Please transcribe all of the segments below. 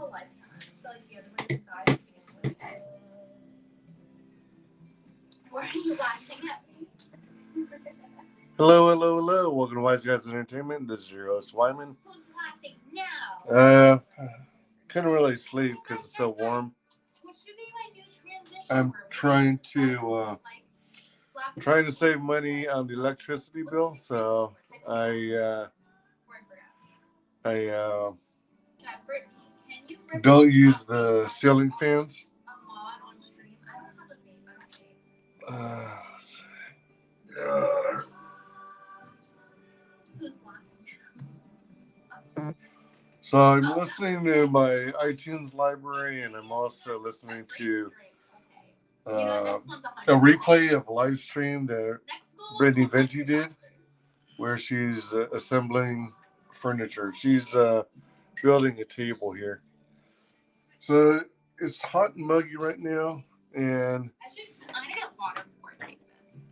a lifetime. So like the other one just died. You can just like, why are you laughing at me? Hello, hello, hello. Welcome to WyzGyz Entertainment. This is your host, Wyman. Who's laughing now? Couldn't really sleep because it's so warm. What should be my new transition? I'm trying to save money on the electricity bill, so I don't use the ceiling fans. So I'm listening to my iTunes library, and I'm also listening to a replay of a live stream that Britney Venti did, where she's assembling furniture. She's building a table here. So it's hot and muggy right now, and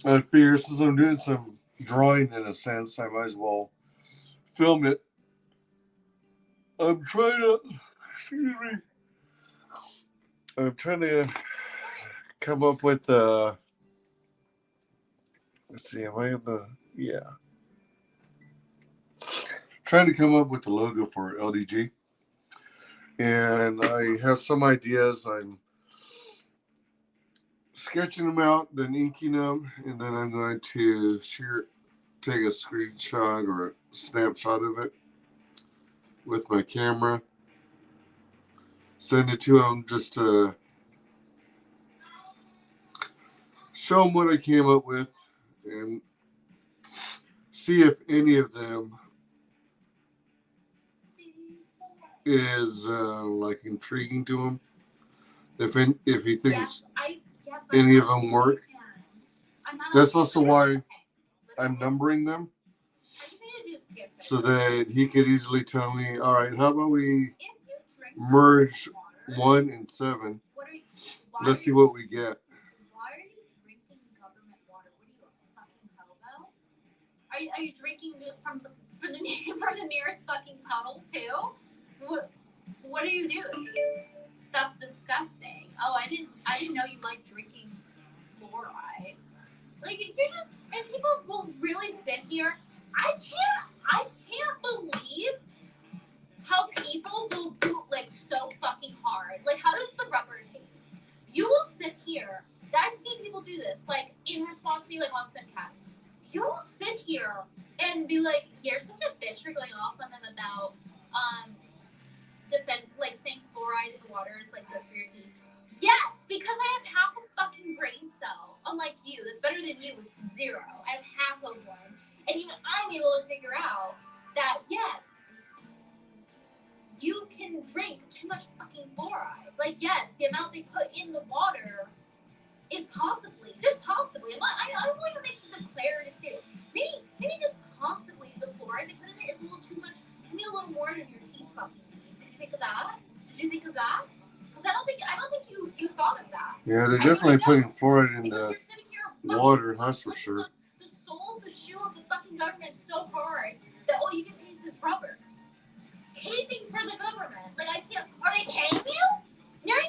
I figure since I'm doing some drawing in a sense, I might as well film it. I'm trying to come up with let's see, am I in the, yeah. Trying to come up with the logo for LDG. And I have some ideas. I'm sketching them out, then inking them, and then I'm going to take a screenshot or a snapshot of it with my camera, send it to them just to show them what I came up with and see if any of them is like intriguing to him. If he thinks any of them work. That's also why I'm numbering them, so that he could easily tell me, all right, how about we merge 1 and 7? Let's see what we get. Why are you drinking government water? What are you, a fucking hobo? Are you drinking from the nearest fucking puddle too? What are you doing? That's disgusting. Oh, I didn't know you like drinking fluoride. Like and people will really sit here. I can't believe how people will bootleg so fucking hard. Like, how does the rubber taste? You will sit here. I've seen people do this, like, in response to me, like, on Simcast. You will sit here and be like, you're such a bitch for going off on them about, saying fluoride in the water is, like, good for your teeth. Yes, because I have half a fucking brain cell, unlike you, that's better than you with 0. I have half of one. And even I'm able to figure out that, yes, you can drink too much fucking fluoride. Like, yes, the amount they put in the water is just possibly, I don't even make the declarative statement. Maybe just possibly the fluoride they put in it is a little too much. You need a little more than your teeth fucking need. Did you think of that? Because I don't think you thought of that. Yeah, they're definitely putting fluoride in the water, that's for sure. The sole of the shoe of the fucking government is so hard that all you can taste is rubber. Paving for the government. Like, I can't. Are they paying you? You're not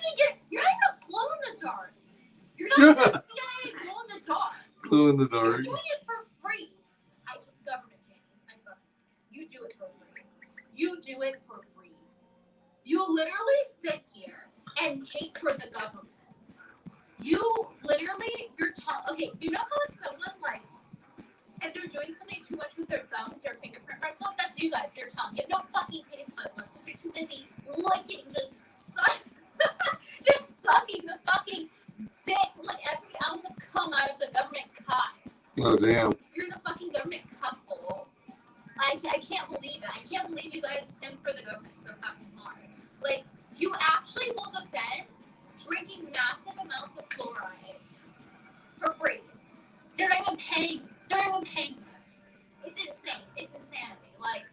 even a glow in the dark. You're not even a CIA glow in the dark. Glow in the dark. You're doing it for free. I government James. You do it for free. You do it for free. You literally sit here and hate for the government. Okay, you know how if someone, like, if they're doing something too much with their thumbs, their fingerprint marks off, that's you guys, your tongue. You have no fucking taste buds because you're too busy licking, just sucking the fucking dick, like every ounce of cum out of the government cock. Oh, damn. You're the fucking government cuckold. I can't believe it. I can't believe you guys simp for the government so fucking hard. Like, you actually will defend drinking massive amounts of fluoride for free. They're not even paying you. It's insane. It's insanity. Like,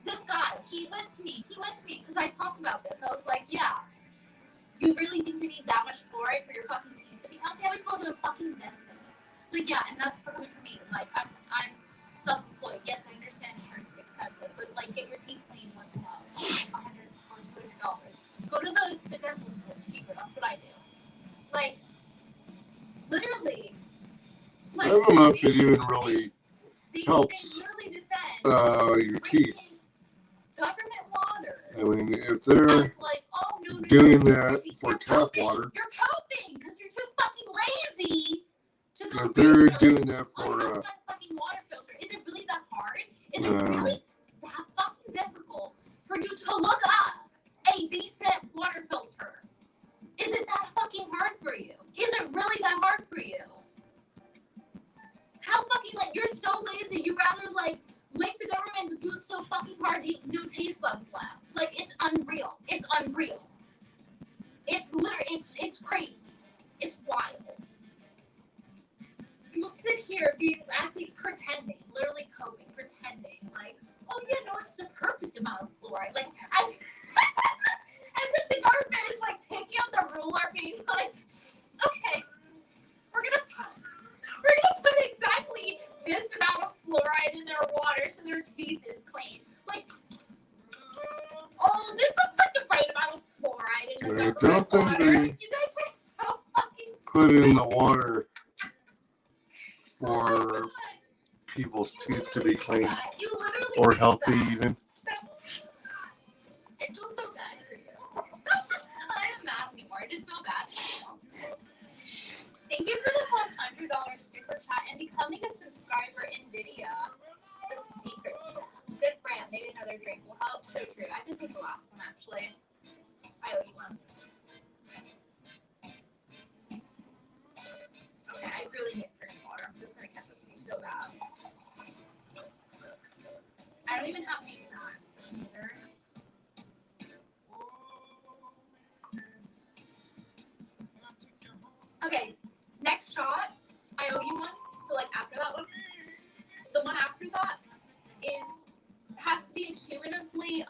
this guy, he went to me because I talked about this. I was like, yeah, you really think you need that much fluoride for your fucking teeth? But you have to go to a fucking dentist. Like, yeah, and that's coming from me. Like, I'm self-employed. Yes, I understand insurance is expensive, but, like, get your teeth cleaned once in a while. $100 or $200. Like, literally. I don't know if it even really helps your teeth. Government water. I mean, if they're doing that for tap water, you're coping because you're too fucking lazy to go. If they're doing that for fucking water filter, is it really that hard? Is it really that fucking difficult for you to look up a decent water filter? Is it that fucking hard for you? Is it really that hard for you? How fucking, like, you're so lazy, you'd rather, like, lick the government's boots so fucking hard you no taste buds left. Like, it's unreal. It's unreal. It's literally, it's crazy. It's wild. You'll sit here being actually pretending, literally coping, pretending, like, oh yeah, no, it's the perfect amount of fluoride. Like, as if the government is, like, taking out the ruler, being like, okay, we're gonna put exactly this amount of fluoride in their water so their teeth is clean. Like, oh, this looks like the right amount of fluoride in your don't think water. they You guys are so fucking put it in the water for people's teeth to be clean or healthy even. I feel so bad for you. I am mad anymore. I just feel bad for you. Thank you for the $100 super chat and becoming a subscriber in video. The secret step. Good brand. Maybe another drink will help. So true. I did take the last one actually. I owe you one. Okay, I really need drinking water. I'm just gonna catch up with you so bad. I don't even have any snacks either. Okay, next shot, I owe you one. So like after that one, the one after that has to be cumulatively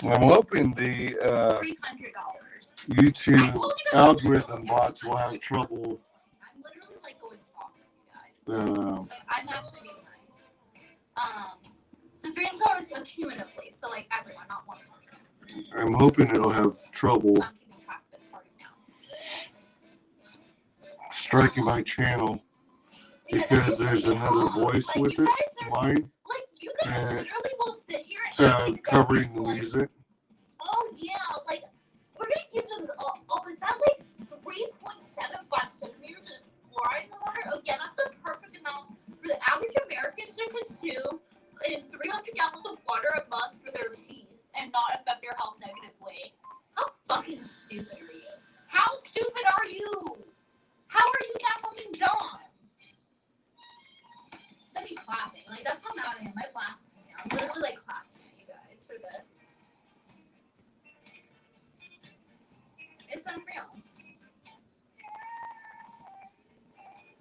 I'm hoping the $300. YouTube algorithm bots will have trouble. I'm literally like going soft with you guys. Like, I'm actually being nice. So $300 cumulatively. So like everyone, not one person. I'm hoping it'll have trouble I'm keeping track of it starting now. striking my channel because there's another voice with it, mine, like you guys literally will sit here and covering the music. Oh yeah, like we're gonna give them. Oh, is that like $3.7 centimeters of fluoride in the water? Oh yeah, that's the perfect amount for the average American to consume in 300 gallons of water a month for their teeth and not affect their health negatively. How fucking stupid are you? How stupid are you? How are you that fucking dumb? Let me clapping. Like, that's how mad I am. I'm laughing. I'm literally, like, clapping at you guys for this. It's unreal.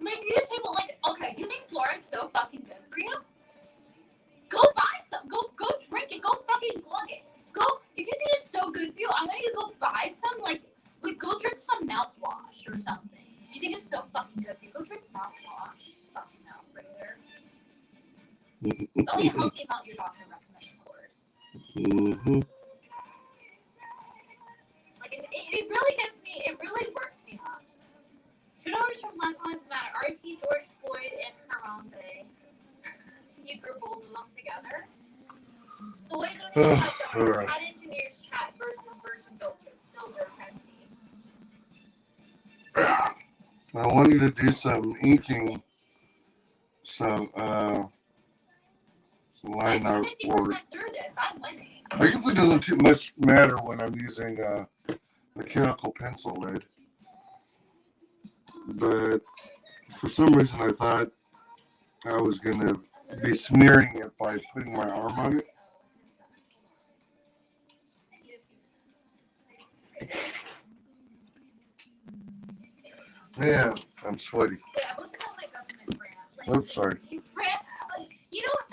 Like, these people, like, okay, you think fluoride's so fucking good for you? Go buy some. Go drink it. Go fucking glug it. Go, if you think it's so good for you, I'm gonna go buy some, like go drink some mouthwash or something. Do you think it's so fucking good for you? Go drink mouthwash. Fucking mouth right there. Only a healthy amount your doctor recommends, of course. Like, it really gets me, it really works me up. $2 from Black Lives Matter, RC, George Floyd, and Harambe. You group all of them together. Soy donations, chat engineers chat versus virgin builder Venti. I want you to do some inking, some line art for. I guess it doesn't too much matter when I'm using a mechanical pencil lead, but for some reason I thought I was gonna be smearing it by putting my arm on it. Yeah, I'm sweaty. Oops, sorry. You know what?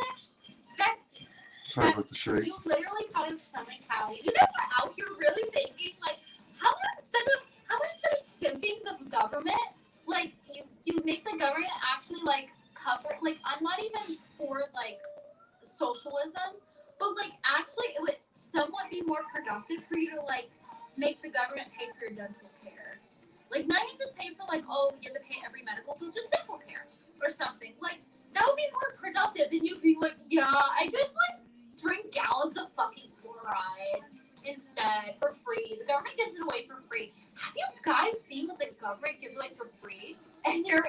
That's sorry about the shake. You literally kind of stomach calories. You guys are out here really thinking, like, how instead of simping the government, like, you make the government actually, like, cover, like, I'm not even for, like, socialism, but, like, actually it would somewhat be more productive for you to, like, make the government pay for your dental care. Like, now you just pay for, like, oh, you have to pay every medical bill, just dental care or something. Like, that would be more productive than you being like, yeah, I just, like, drink gallons of fucking fluoride instead for free. The government gives it away for free. Have you guys seen what the government gives away for free? And you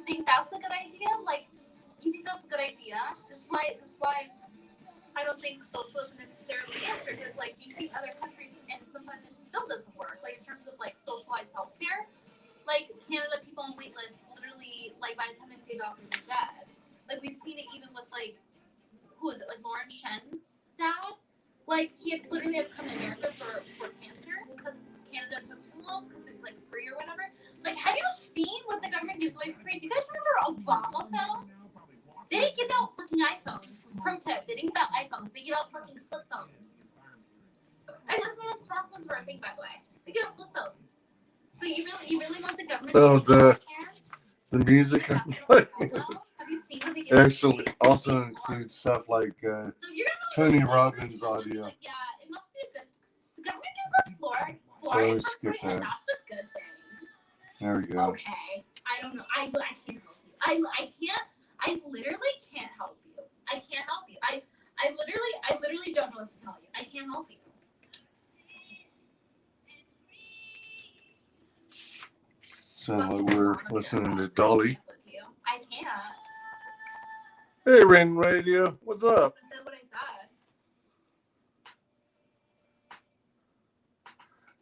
think that's a good idea? Like, you think that's a good idea? This is why I don't think socialism is necessarily the answer, because like you see other countries and sometimes it still doesn't work. Like in terms of like socialized healthcare, like Canada, people on wait lists literally like by the time they see a doctor, they're dead. Like we've seen it even with like who is it, like Lauren Shen's dad? Like he had literally had to come to America for cancer because Canada took too long because it's like free or whatever. Like, have you seen what the government gives away for free? Do you guys remember Obama phones? They didn't give out fucking iPhones. Pro tip, they didn't give out iPhones. They give out fucking flip phones. And this one smartphones were a thing, by the way. They give out flip phones. So you really want the government to give you the music I'm playing have you seen what they give actually also includes stuff like Tony Robbins audio. Like, yeah, it must be a good. The government gives out fluoride for free, and that's a good thing. There we go. Okay, I don't know. I can't help you. I literally can't help you. I can't help you. I literally don't know what to tell you. I can't help you. Sound like we're listening to Dolly. I can't. Hey, Rain Radio, what's up? I said what I said.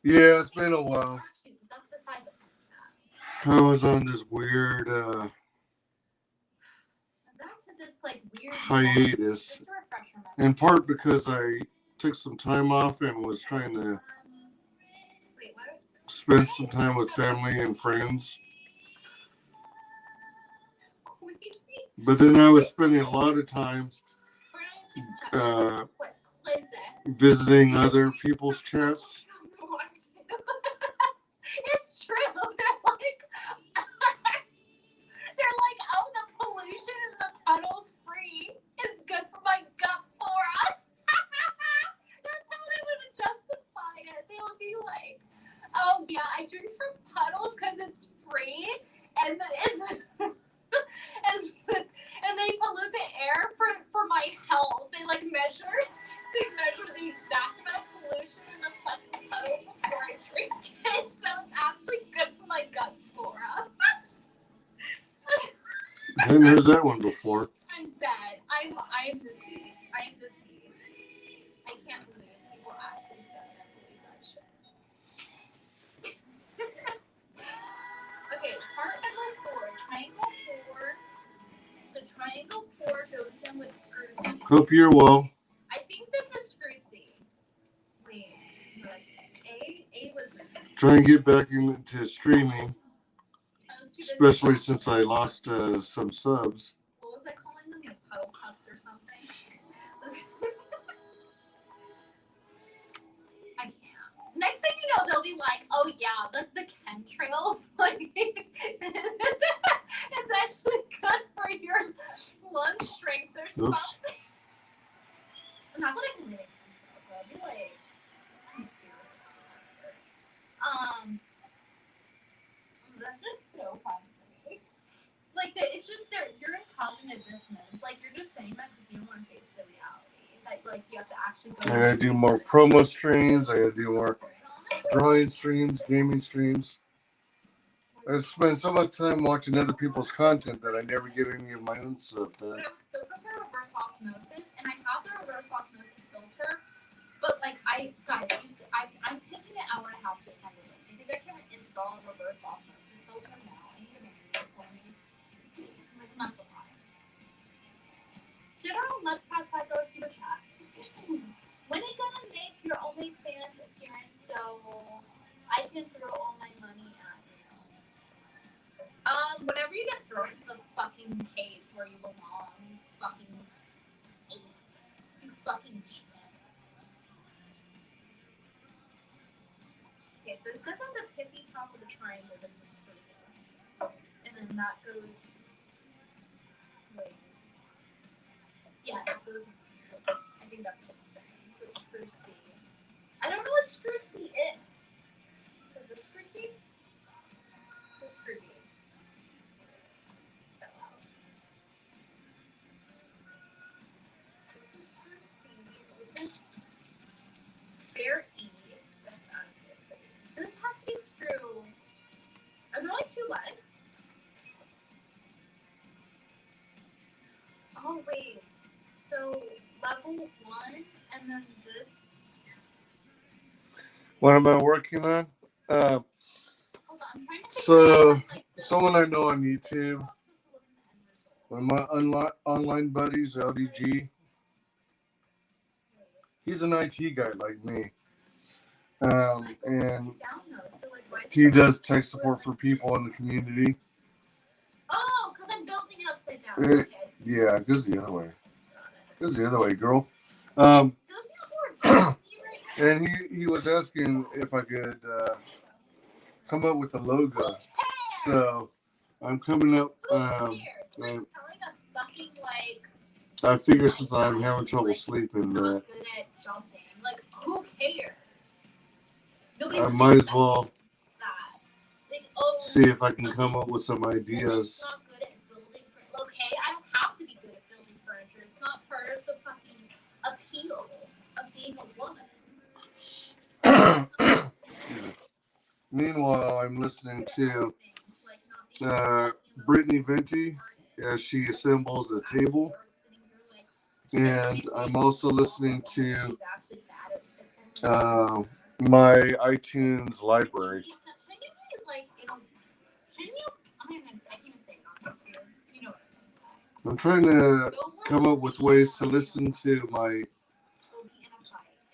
Yeah, it's been a while. That's beside the point. I was on this weird hiatus, in part because I took some time off and was trying to spend some time with family and friends. But then I was spending a lot of time visiting other people's chats. It's true. They're like, oh, the pollution in the puddles free. It's good for my gut flora. That's how they would justify it. They would be like, oh yeah, I drink from puddles because it's free, and they pollute the air for my health. They like measure the exact amount of pollution in the fucking puddle before I drink it, so it's actually good for my gut flora. I hadn't heard that one before. I'm dead. I'm deceased. I'm deceased. I can't believe people actually said that. Believe that shit. Okay, part number 4. Triangle 4. So triangle 4 goes in with screw C. Hope you're well. I think this is screw C. Wait, A was missing. Trying to get back into streaming, especially since I lost some subs. What was I calling them? Like puddle cups or something? I can't. Next thing you know, they'll be like, oh yeah, the chemtrails, like, it's actually good for your lung strength or something. Not that I can make chemtrails, but I'd be like, it's conspiracy. That's just so fun for me. Like, it's just, you're in cognitive dissonance. Like, you're just saying that because you don't want to face the reality. Like, you have to actually go. I gotta do more promo streams. I gotta do more drawing streams, gaming streams. I spend so much time watching other people's content that I never get any of my own stuff done. But I would still prefer reverse osmosis, and I have the reverse osmosis filter. But like, guys, I'm taking an hour and a half to assemble this. You think I can install a reverse osmosis filter now? I need to make it for me. Like, not the lie. General Mudpie $5 super chat. When are you gonna make your OnlyFans appearance so I can throw all my money at you? Whenever you get thrown into the fucking cave where you belong, you fucking ape. You fucking shit. Okay, so it says on the tippy top of the triangle there's a screw. And then that goes. Wait. Yeah, that goes. I think that's what it's saying. It goes screw C. I don't know what screw C is. Because the What am I working on? Hold on, I'm trying to So, someone I know on YouTube, one of my online buddies, LDG, he's an IT guy like me. And he does tech support for people in the community. Oh, because I'm building it upside down. Okay. Yeah, it goes the other way. It goes the other way, girl. And he was asking if I could come up with a logo. So I'm coming up. I figure since I'm having trouble sleeping that who cares? I might as well see if I can come up with some ideas. Okay, I don't have to be good at building furniture. It's not part of the fucking appeal of being a woman. Meanwhile, I'm listening to Britney Venti as she assembles a table. And I'm also listening to my iTunes library. I'm trying to come up with ways to listen to my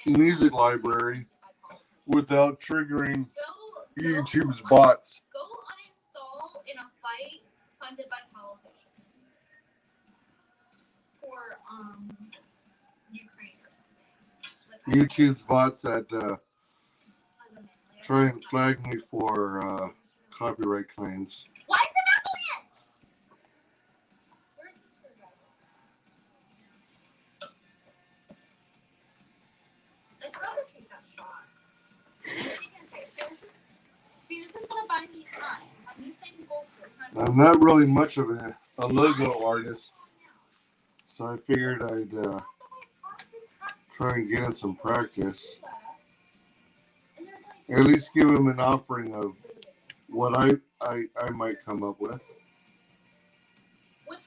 music library without triggering YouTube's bots. Go uninstall in a fight funded by politicians for Ukraine or something. YouTube's bots that try and flag me for copyright claims. Why is it not going in? Where's the screwdriver? I still have to take that shot. This is gonna buy me time. I'm using bolster. I'm not really much of a logo artist, so I figured I'd try and get in some practice. At least give him an offering of what I might come up with. Wait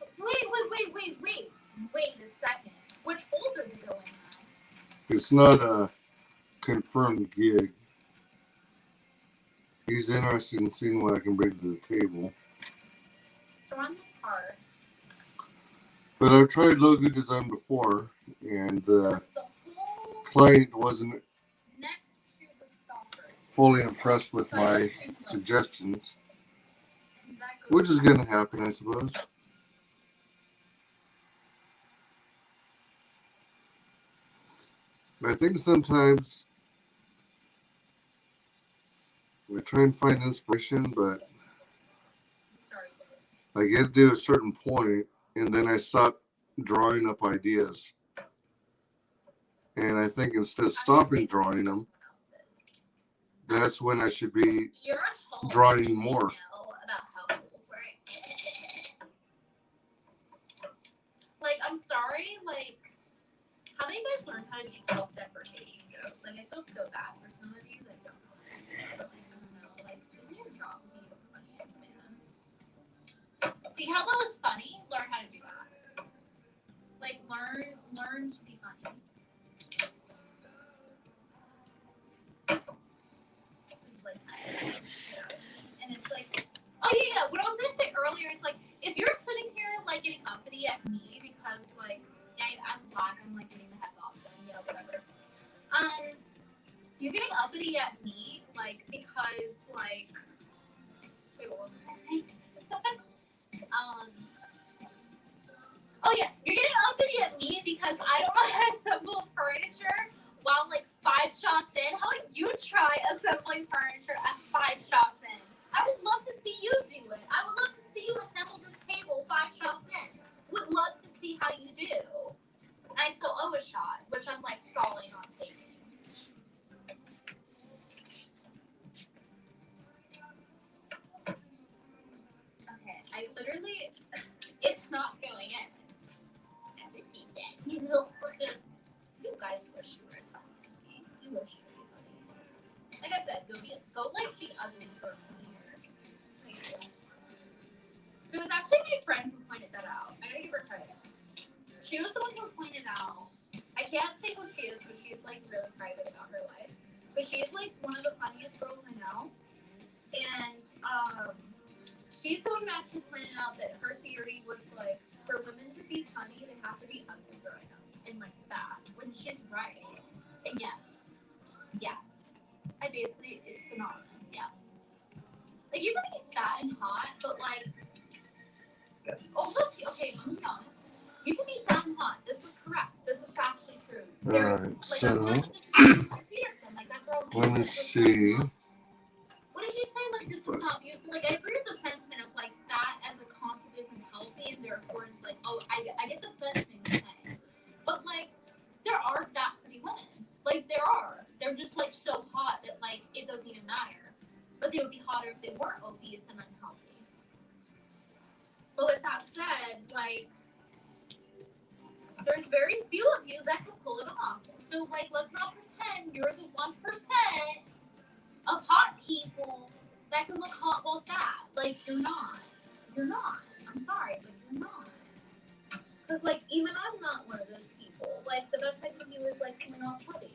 a second. Which hole does it go in? It's not a confirmed gig. He's interested in seeing what I can bring to the table. So on this part. But I've tried logo design before, and the client wasn't fully impressed with my suggestions, which is going to happen, I suppose. I think sometimes we try and find inspiration, but I get to a certain point, and then I stop drawing up ideas. And I think instead of stopping drawing them, that's when I should be drawing more. Like, I'm sorry, like, how do you guys learn how to do self-deprecation jokes? Like, I feel so bad for some of you that don't know how to do that. Like, I don't know, like, isn't your job to be the funniest man? See how that was funny? Learn how to do that. Like, learn to be funny. And it's like, oh yeah, what I was gonna say earlier is like, if you're sitting here like getting uppity at me because like, yeah, I'm black, I'm like getting the head off, and you know, whatever. You're getting uppity at me like because like, wait, what was I saying? Oh yeah, you're getting uppity at me because I don't know how to assemble furniture. While like 5 shots in, how about you try assembling furniture at 5 shots in? I would love to see you do it. I would love to see you assemble this table 5 shots in. Would love to see how you do. And I still owe a shot, which I'm like stalling on taking. Okay, I literally, it's not going in. You guys wish you were as funny as me. You wish you were funny. Like I said, go like the ugly for 20 years. So it was actually my friend who pointed that out. I gotta give her credit. She was the one who pointed out. I can't say who she is, but she's like really private about her life. But she she's like one of the funniest girls I know. And she's the one who actually pointed out that her theory was like, for women to be funny, they have to be ugly growing up and like that. When she's right. And yes. I basically, it's synonymous, yes. Like, you can be fat and hot, but like, oh look, okay, let me be honest. You can be fat and hot. This is correct. This is factually true. Alright, like, so Peterson, like that girl. let me see. What did you say? Like, this is not beautiful. Like, I agree with the sentiment of like fat as a concept isn't healthy, and therefore it's like, oh, I get the sentiment you're saying. But like, there are fat pretty women. Like, there are. They're just like so hot that like it doesn't even matter. But they would be hotter if they weren't obese and unhealthy. But with that said, like, there's very few of you that can pull it off. So like, let's not pretend you're the 1% of hot people that can look hot while fat. Like, you're not. I'm sorry, but you're not. Because like, even I'm not one of those people. Like, the best I can do is like coming off chubby.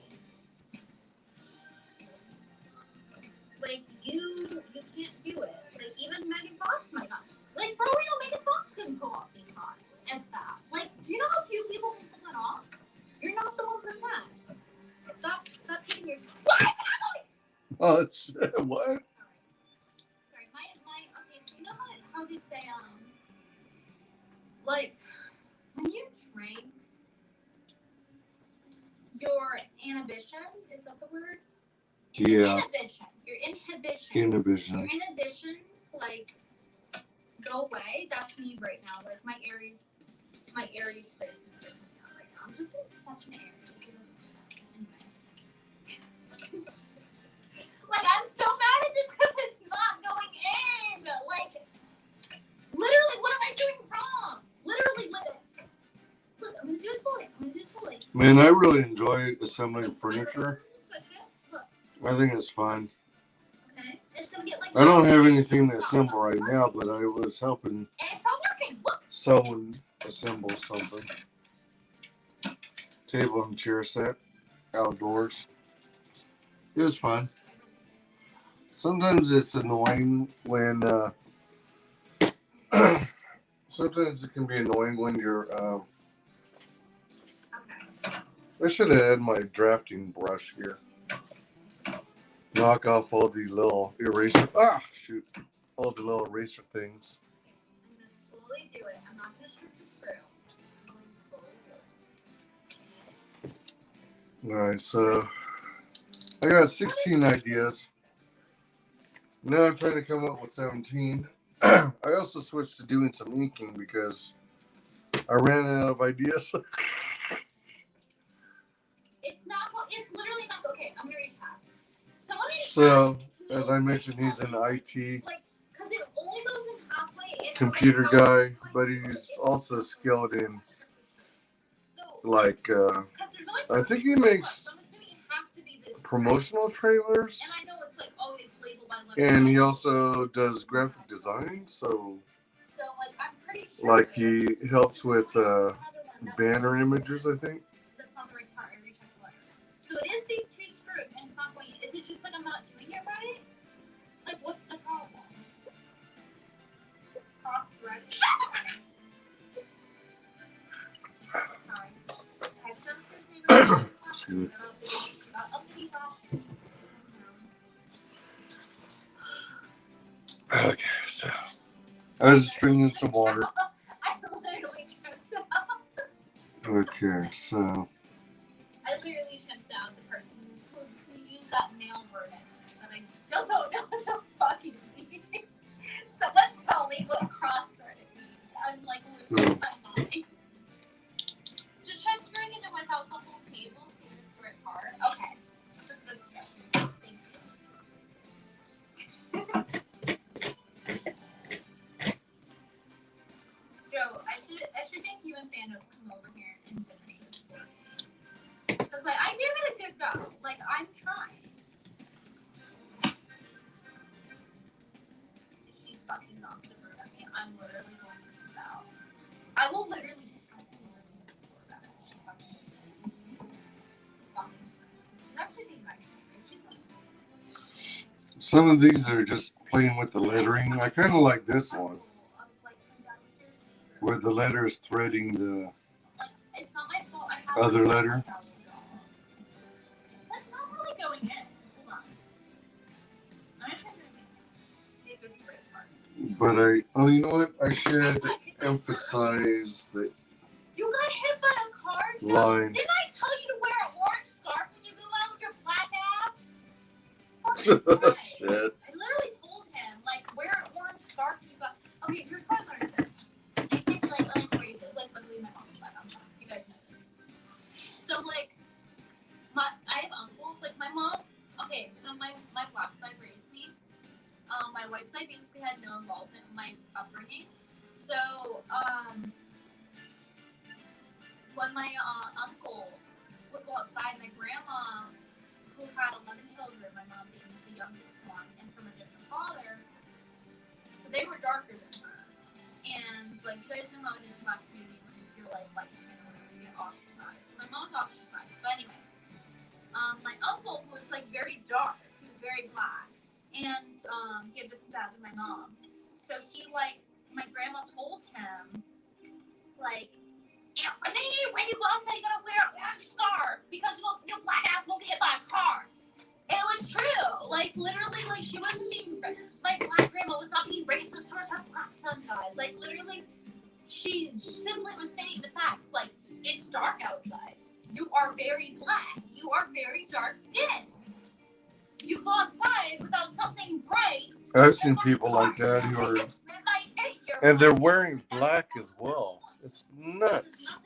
Like, you can't do it. Like, even Megan Fox might not. Like, for all we know, Megan Fox couldn't pull off being hot as fat. Like, do you know how few people can pull it off? You're not the 1%. Stop hitting yourself. What? Oh shit! What? Sorry, my okay. So you know how they say like when you drink, your inhibition, is that the word? Yeah. Your inhibitions like go away. That's me right now. Like my Aries placement right now. I'm just in such an Aries. Anyway. Like, I'm so mad at this because it's not going in. Like, literally, what am I doing wrong? Literally, look, I'm gonna do it slowly. Man, I really enjoy assembling furniture. I think it's fun. Okay. It's gonna get like. I don't have anything to assemble right now, but I was helping And it's not working. Look. someone assemble something. Table and chair set, outdoors. It was fun. Sometimes it's annoying when. Sometimes it can be annoying when you're. I should have had my drafting brush here. Knock off all the little eraser. All the little eraser things. I'm gonna slowly do it. I'm not gonna strip the screw. I'm going to slowly do it. All right, so I got 16 ideas. Now I'm trying to come up with 17. I also switched to doing some inking because I ran out of ideas. It's literally not. Okay, I'm gonna read tabs. So, as I mentioned, he's an IT computer guy, but he's also skilled in, like, I think he makes promotional trailers. And he also does graphic design, so like he helps with banner images, I think. That's not the right part. I rechecked the letter. So it is these two screws, and it's not going. Is it just like I'm not doing it right? Like, what's the problem? Cross thread. Sorry. Excuse me. Okay, so I was just drinking some water. I literally tripped out. Okay, so. I literally tripped out the person who used that male word and I still don't know what the fuck it means. Someone tell me what cross-threaded means. I'm like losing my mind. Just try screwing it in without the whole table, see if it's the right part. Okay. This is the suggestion. Thank you. Joe, I should make you and Thanos come over here and finish this. Because, like, I give it a good go. Like, I'm trying. If she fucking knocks it rude at me, I'm literally going to freak out. I will literally that. She fucking that should be nice. She's like, Some of these are just playing with the lettering. I kind of like this one, where the letter is threading the other letter. It's like not really going in. Hold on. I'm gonna try to see if it's the right part. But you know what? I should emphasize that. You got hit by a car? Line. Didn't I tell you to wear an orange scarf when you go out with your black ass? Oh, shit. I literally told him, like, wear an orange scarf when you got. Okay, here's how I learned this. You can't be like, oh, it's racist. Like, literally, my mom's black. I'm sorry. You guys know this. So, like, I have uncles. Like, my mom. Okay, so my black side raised me. My white side basically had no involvement in my upbringing. So, when my uncle would go outside, my grandma, who had 11 children, my mom being the youngest one, and from a different father, so they were darker than her. And, like, you guys know how in this black community, when you're, like, light skin, you get ostracized. So my mom was ostracized. But anyway, my uncle was, like, very dark. He was very black. And he had a different dad than my mom. So he, like, my grandma told him, like, Anthony, when you go outside, you gotta wear a black scarf because your black ass won't get hit by a car. And it was true. Like, literally, like, she wasn't being, my black grandma was not being racist towards her black son, guys. Like, literally, she simply was stating the facts. Like, it's dark outside. You are very black. You are very dark skinned. You go outside without something bright. I've seen people like that who are, and they're wearing black as well. It's nuts.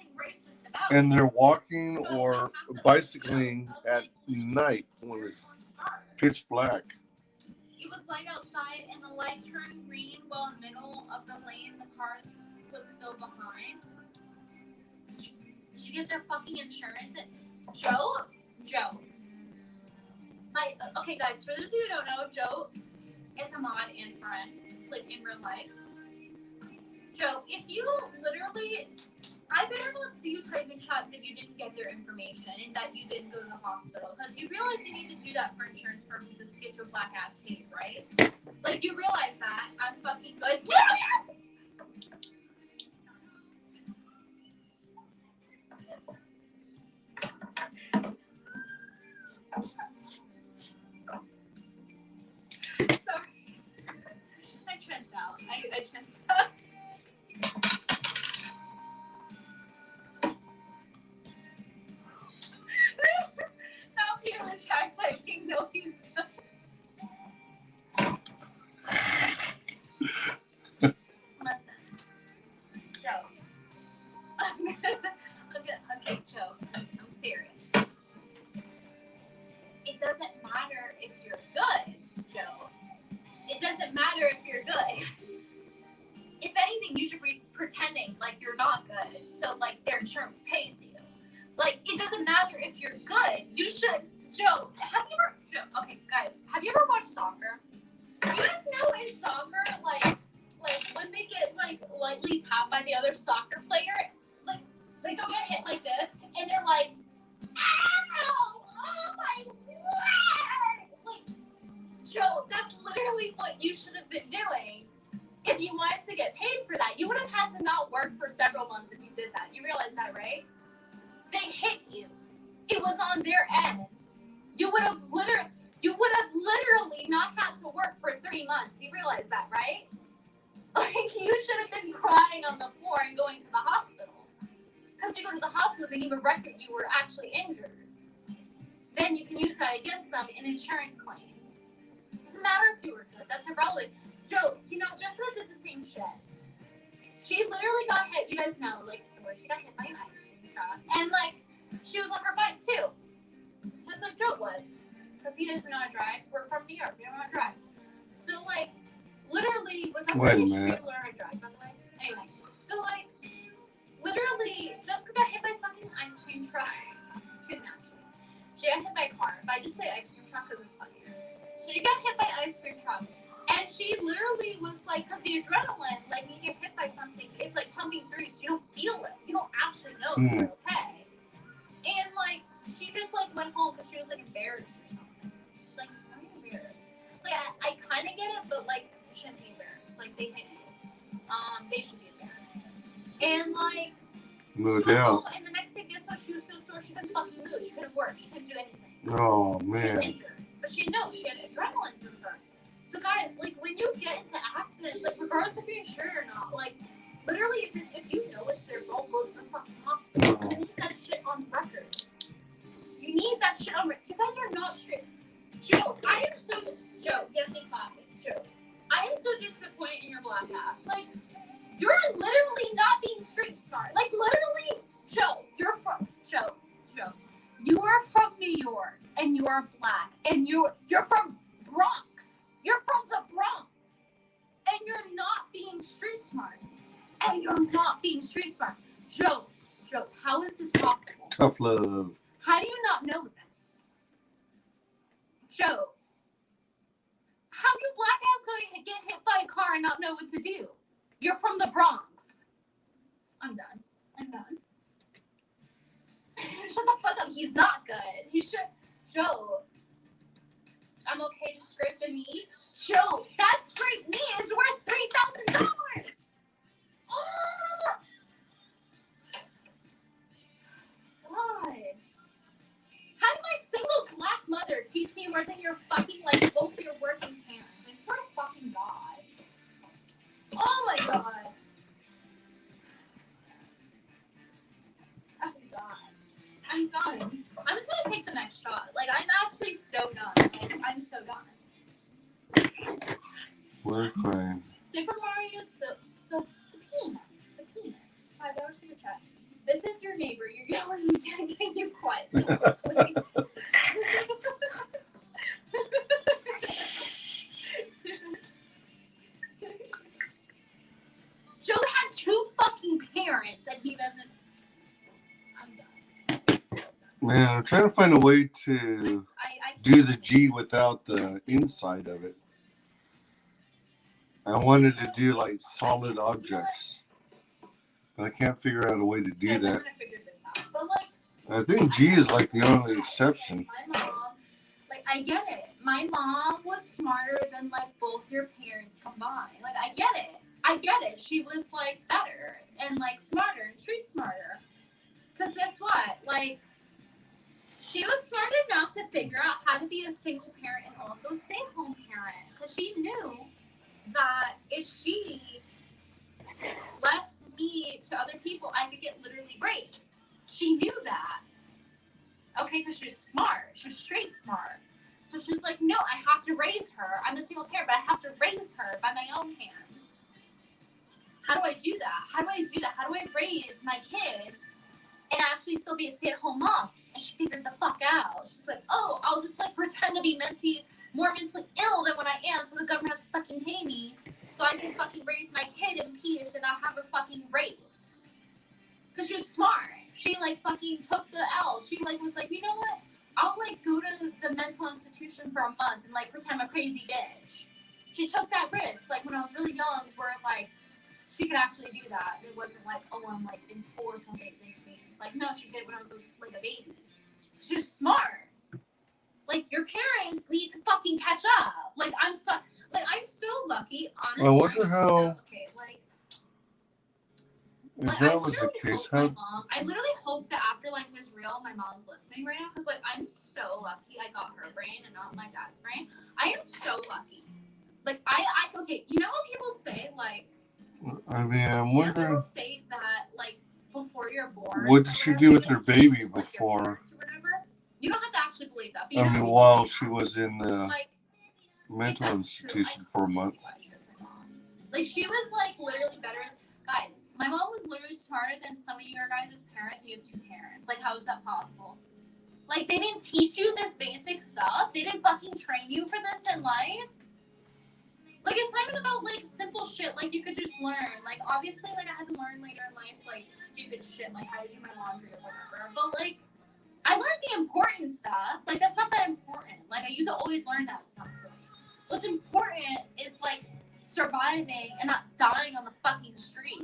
And they're walking or bicycling at night when it's pitch black. It was light outside and the light turned green while in the middle of the lane the cars was still behind. Did you get their fucking insurance? Joe? Okay, guys, for those of you who don't know, Joe is a mod and friend, like in real life. Joe, if you literally, I better not see you type in chat that you didn't get their information and that you didn't go to the hospital, because you realize you need to do that for insurance purposes to get your black ass paid, right? Like, you realize that. I'm fucking good. Sorry. I tripped out. I tripped out. Now people in chat typing no he's Listen. Joe. Okay, Joe. I'm serious. It doesn't matter if you're good, Joe. It doesn't matter if you're good. If anything, you should be pretending like you're not good, so like their insurance pays you. Like, it doesn't matter if you're good. You should, Joe. Okay, guys, have you ever watched soccer? You guys know in soccer, like when they get like lightly tapped by the other soccer player, like they go get hit like this, and they're like, ow! Oh my God! Like, Joe, that's literally what you should have been doing. If you wanted to get paid for that, you would have had to not work for several months if you did that. You realize that, right? They hit you. It was on their end. You would have literally not had to work for 3 months. You realize that, right? Like, you should have been crying on the floor and going to the hospital. Because you go to the hospital, they give a record you were actually injured. Then you can use that against them in insurance claims. Doesn't matter if you were good. That's irrelevant. Joe, Jessica did the same shit. She literally got hit. You guys know, like, story. She got hit by an ice cream truck. And, like, she was on her bike, too. Just like Joe was. Because he doesn't know how to drive. We're from New York. We don't know how to drive. So, like, literally, was that pretty sure to learn how to drive, by the way? Anyway. So, like, literally, Jessica got hit by a fucking ice cream truck. She didn't actually. She got hit by a car. But I just say ice cream truck because it's funnier. So she got hit by an ice cream truck. And she literally was like, because the adrenaline, like, when you get hit by something, is like pumping through, so you don't feel it. You don't actually know if you're okay. And, like, she just, like, went home because she was, like, embarrassed or something. She's like, I'm embarrassed. Like, No doubt. And the next day, guess what? She was so sore she couldn't fucking move. She couldn't work. She couldn't do anything. Oh, She man. was injured. But she had adrenaline through her. So guys, like when you get into accidents, like regardless if you're insured or not, like literally if you know it's their fault, go to the fucking hospital. You need that shit on record. You need that shit on record. You guys are not straight. Joe, get me laughing. Joe, I am so disappointed in your black ass. Like, you're literally not being street smart. Like, literally, Joe, you are from New York, and you are black, and you're from Bronx. You're from the Bronx, and you're not being street smart. Joe, how is this possible? Tough love. How do you not know this? Joe, how do black ass going to get hit by a car and not know what to do? You're from the Bronx. I'm done. Shut the fuck up. He's not good. He should. Joe, I'm okay to scrape the knee. Joe, that scraped knee is worth $3,000. Oh! God. How did my single black mother teach me more than your fucking, like, both your working parents? I swear to fucking God. Oh my God. I'm done. I'm just gonna take the next shot. Like, I'm actually so done. Like, I'm so done. We're fine. Super Mario Subpoena. $5 super chat. This is your neighbor. You're yelling. Can you quiet down, please? Joe had 2 fucking parents, and he doesn't. I'm done. Man, I'm trying to find a way to do the G without the inside of it. I wanted to do like solid objects, but I can't figure out a way to do that. But like, I think G is like the only exception. My mom, like, I get it. My mom was smarter than like both your parents combined. Like, I get it. She was like better and like smarter and street smarter. Cause guess what? Like, she was smart enough to figure out how to be a single parent and also a stay-at-home parent. Cause she knew that if she left me to other people, I could get literally raped. She knew that. Okay, because she was smart. She was straight smart. So she was like, no, I have to raise her. I'm a single parent, but I have to raise her by my own hands. How do I do that? How do I raise my kid and actually still be a stay-at-home mom? And she figured the fuck out. She's like, oh, I'll just like pretend to be more mentally ill than what I am so the government has to fucking pay me so I can fucking raise my kid in peace and not have her fucking raped. Because she was smart. She like fucking took the L. She like was like, you know what? I'll like go to the mental institution for a month and like pretend I'm a crazy bitch. She took that risk like when I was really young where like she could actually do that. It wasn't like, oh, I'm like in school or something. It's like, no, she did when I was like a baby. She was smart. Like, your parents need to fucking catch up. Like, I'm so lucky, honestly. I wonder how. Okay, like, if that was the case, how? I literally hope that after like this reel, my mom's listening right now because like I'm so lucky I got her brain and not my dad's brain. I am so lucky. Like, okay, you know what people say like. I mean, I'm wondering. People say that like before you're born. What did she do with her baby before? You don't have to actually believe that. I mean, while she was in the mental institution for a month. Like, she was, like, literally better. Guys, my mom was literally smarter than some of your guys' parents. You have 2 parents. Like, how is that possible? Like, they didn't teach you this basic stuff. They didn't fucking train you for this in life. Like, it's not even about, like, simple shit. Like, you could just learn. Like, obviously, like, I had to learn later in life, like, stupid shit. Like, how to do my laundry or whatever. But, like, I learned the important stuff. Like, that's not that important. Like, you can always learn that stuff. What's important is, like, surviving and not dying on the fucking street.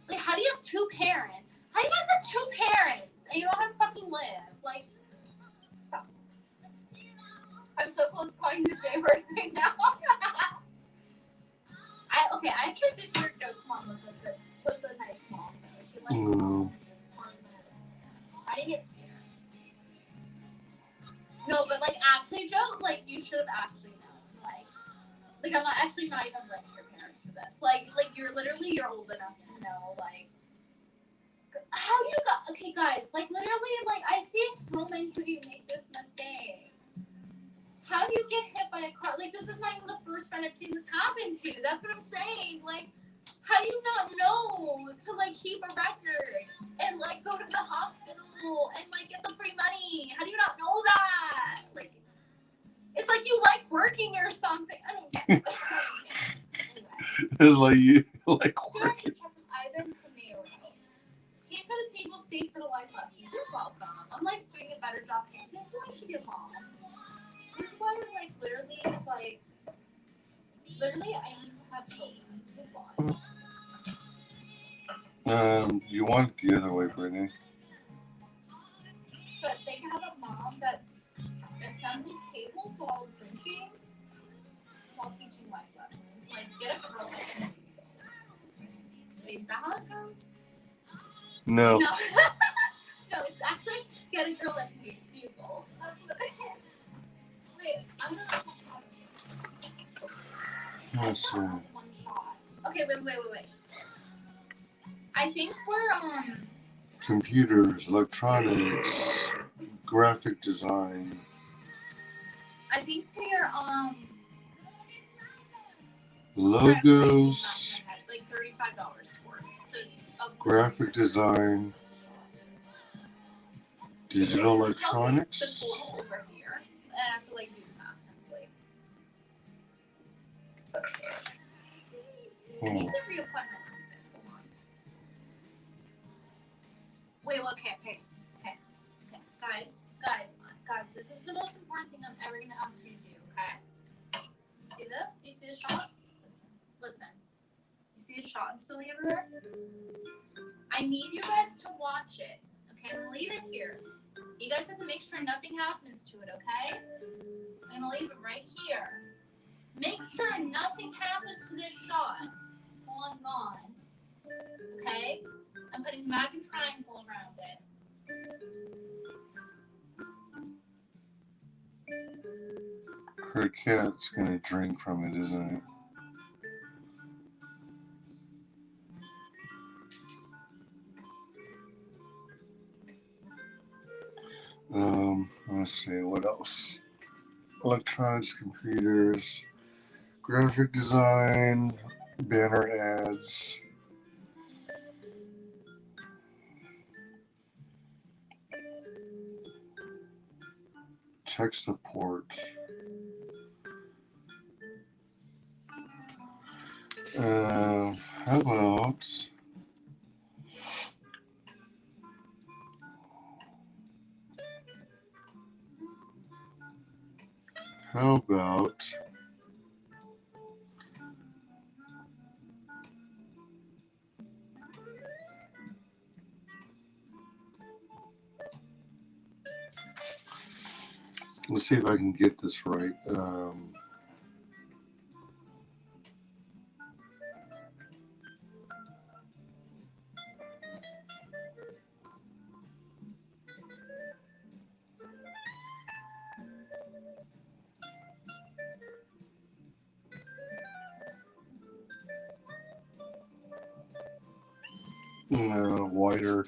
Like, how do you have 2 parents? How do you guys have 2 parents and you don't know how to fucking live? Like, stop. I'm so close to calling you J-word right now. I actually did hear Joe's mom was a nice mom. She liked mom. think it's here. No, but like actually, Joe, like you should have actually known. Like I'm not actually not even blaming your parents for this. Like you're old enough to know like how you got. Okay, guys, like literally, like I see so many of you make this mistake. How do you get hit by a car? Like this is not even the first friend I've seen this happen to. That's what I'm saying. Like, how do you not know to like keep a record and like go to the hospital and like get the free money? How do you not know that? Like, it's like you like working or something. I don't know. Anyway. It's like you like working. Either Panero. Came to the table, stayed for the life lessons. You're welcome. I'm like doing a better job. This is why I should be a mom. This is why I'm like literally I need to have children. You want it the other way, Brittany. But they have a mom that assembles tables while drinking, while teaching life lessons. Like, get a girl. Wait, is that how it goes? No. No, it's actually get a girl that can do both. That's what it is. Wait, I'm gonna Let's see. one shot. Okay, wait. I think we're Computers, electronics, graphic design. I think they're logos, like $35 for it. graphic design, digital electronics. The total over here, and I have to like do the math. It's like I need the reappointment list. Hold on. Wait, okay. Guys, this is the most important thing I'm ever gonna ask you to do, okay? You see this? You see the shot? Listen. You see the shot I'm spilling everywhere? I need you guys to watch it. Okay, I'm gonna leave it here. You guys have to make sure nothing happens to it, okay? I'm gonna leave it right here. Make sure nothing happens to this shot while I'm gone. Okay? I'm putting a magic triangle around it. Her cat's gonna drink from it, isn't it? Let's see, what else? Electronics, computers, graphic design, banner ads. Tech support. How about let's see if I can get this right. Wider.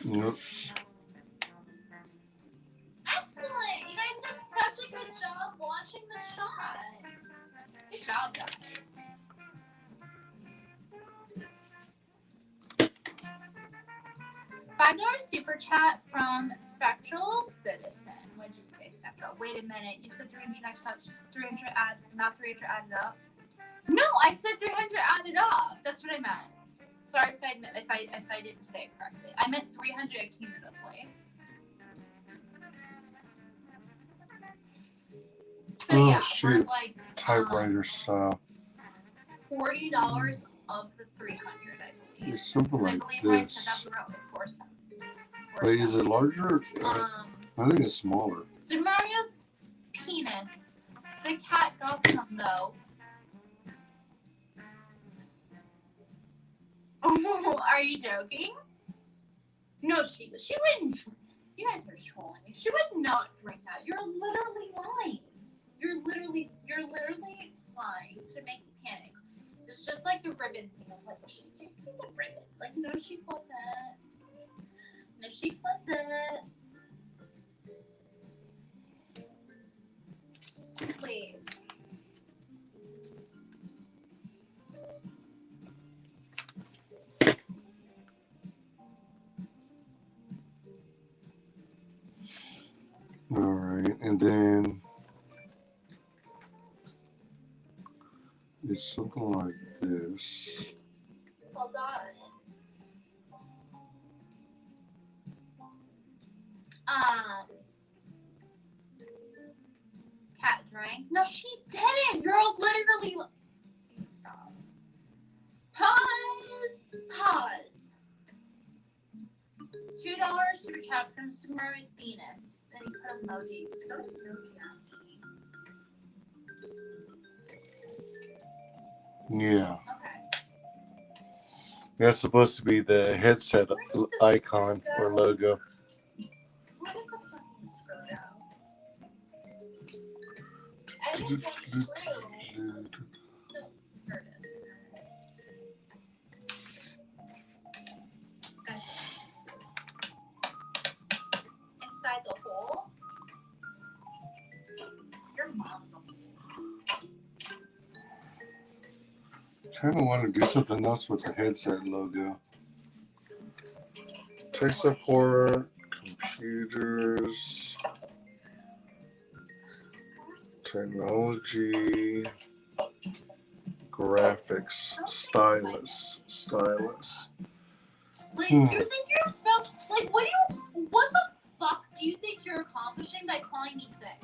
Oops. Excellent! You guys did such a good job watching the shot. Good job, guys. $5 super chat from Spectral Citizen. What'd you say, Spectral? Wait a minute. You said 300 next time. 300 add, not 300 added up. No, I said 300 added up. That's what I meant. Sorry if I didn't say it correctly. I meant 300 cumulatively. So Oh, yeah, shoot. we're like Typewriter style. $40 of the 300, I believe. It's something like I believe I said this. that wrote it for some. Wait, is it larger? I think it's smaller. Super Mario's penis. The cat got some though. Oh, are you joking? No, she wouldn't. You guys are trolling me. She would not drink that. You're literally lying. You're literally lying to make me panic. It's just like the ribbon thing. I'm like, she can't see the ribbon. Like, no, she wasn't. No, she wasn't. Please. All right, and then it's something like this. Well done. Cat drank. No, she didn't. Girl, literally. Stop. Pause. $2 super chat from Sumaru's penis. Then you put emoji. So emoji on me. Yeah. Okay. That's supposed to be the headset icon or logo. Where did the fucking screw go? I didn't get screw. No, here it is. Inside the hole? Your mom's a hole. Kind of want to do something else with the headset logo. Tech support, computers, technology, graphics, stylus. Like, do you think you're so, like, what the fuck do you think you're accomplishing by calling me thick?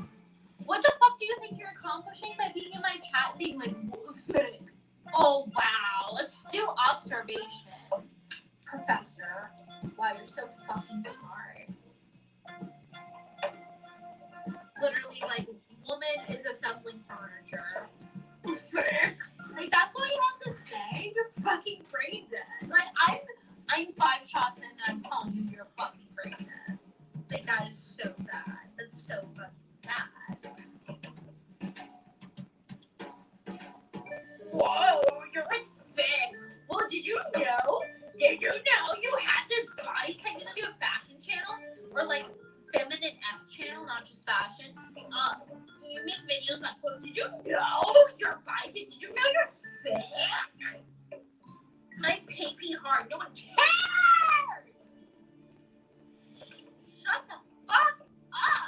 What the fuck do you think you're accomplishing by being in my chat being like, thick? Oh, wow. Astute observation. Professor. Wow, you're so fucking smart. Literally, like, woman is assembling furniture. Thick. Like, that's what you have to say? You're fucking brain dead. Like, I'm 5 shots in and I'm telling you you're fucking brain dead. Like, that is so sad. That's so fucking sad. Whoa, you're thick. Well, did you know? You had this body type? You know, you have a fashion channel? Or, like, feminine S channel, not just fashion. You make videos about clothes. Did you know your body type? Did you know you're thick? My pee hard. No one cares! Shut the fuck up!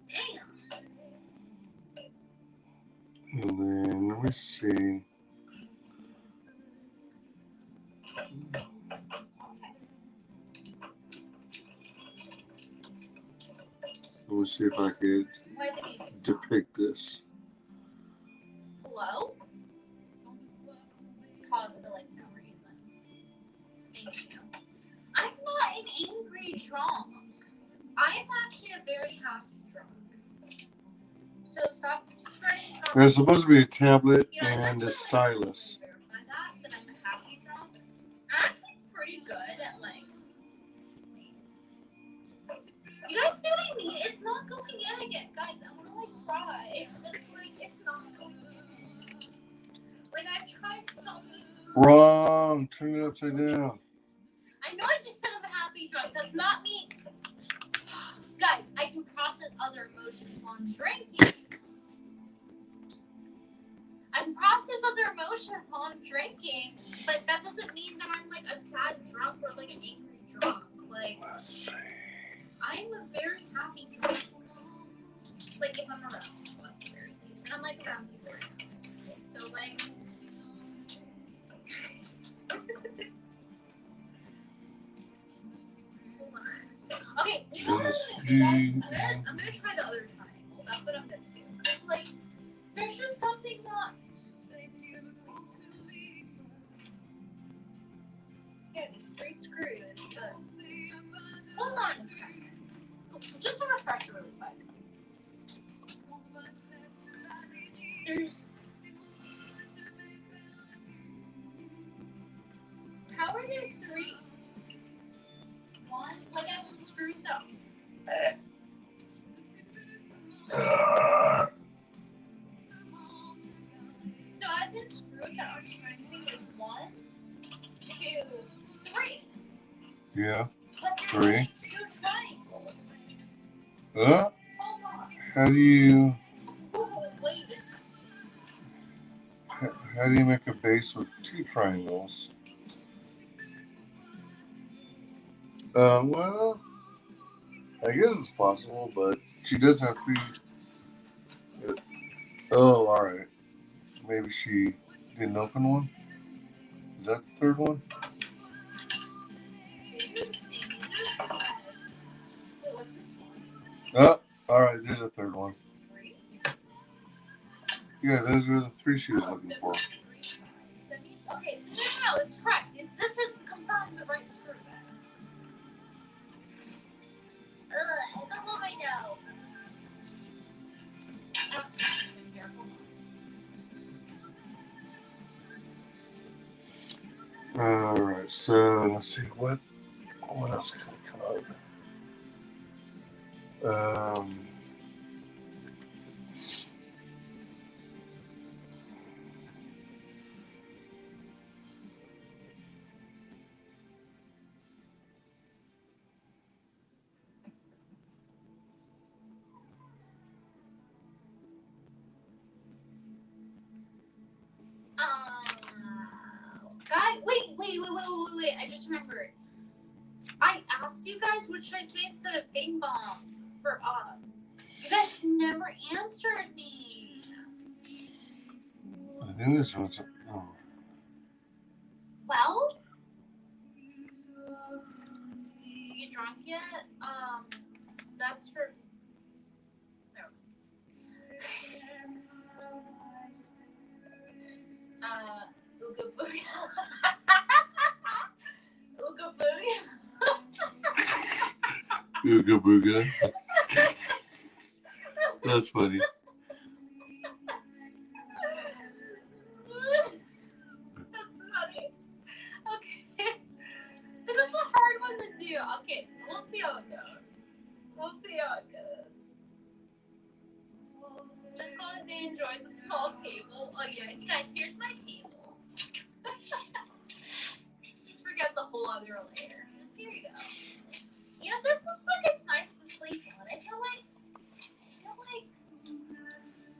Damn. And then let me see. Let me see if I could depict this. Hello? Pause for like no reason. Thank you. I'm not an angry drunk. I am actually a very happy drunk. So stop spreading. There's supposed to be a tablet and a stylus. That I'm a happy drunk. I'm actually pretty good at like. You guys see what I mean? It's not going in again, guys. I'm gonna like cry. It's like it's not going in. Like I've tried so many times. Wrong. Turn it upside down. I know I just said I'm a happy drunk. That's not me. Guys, I can process other emotions while I'm drinking. I can process other emotions while I'm drinking, but that doesn't mean that I'm like a sad drunk or like an angry drunk. Like, Let's see. I'm a very happy drunk. Like, if I'm around people, I'm very decent. I'm like around people right now. So, like, okay, you know what I'm gonna do, guys? I'm gonna try the other triangle. That's what I'm gonna do. Cause like, There's just something not. Yeah, there's 3 screws, but hold on a second. Just a refresher really quick. There's. How are there 3? 1, like I some screws up. So as in screws that are triangling, there's 1, 2, 3. Yeah. But there's 3. only 2 triangles. Huh? Hold on. How do you? Wait. How do you make a base with 2 triangles? Well, I guess it's possible, but she does have 3. Oh, all right. Maybe she didn't open one. Is that the 3rd one? What's this one? Oh, all right. There's a 3rd one. Yeah, those are the 3 she was looking for. Okay, no, it's correct. This is confirmed the right screw then. I don't know my nose. All right, so let's see what else can come out. Guy, wait. I just remembered. I asked you guys what should I say instead of Bing Bong for You guys never answered me. I think this one's. Oh. Well? You drunk yet? That's for. No. Ooga Booga. Ooga Booga. Ooga Booga. That's funny. That's funny. Okay. But that's a hard one to do. Okay, we'll see how it goes. Just call it day, enjoy the small table. Oh yeah, guys, here's my table. Just forget the whole other layer. Just here you go. Yeah, this looks like it's nice to sleep on. I feel like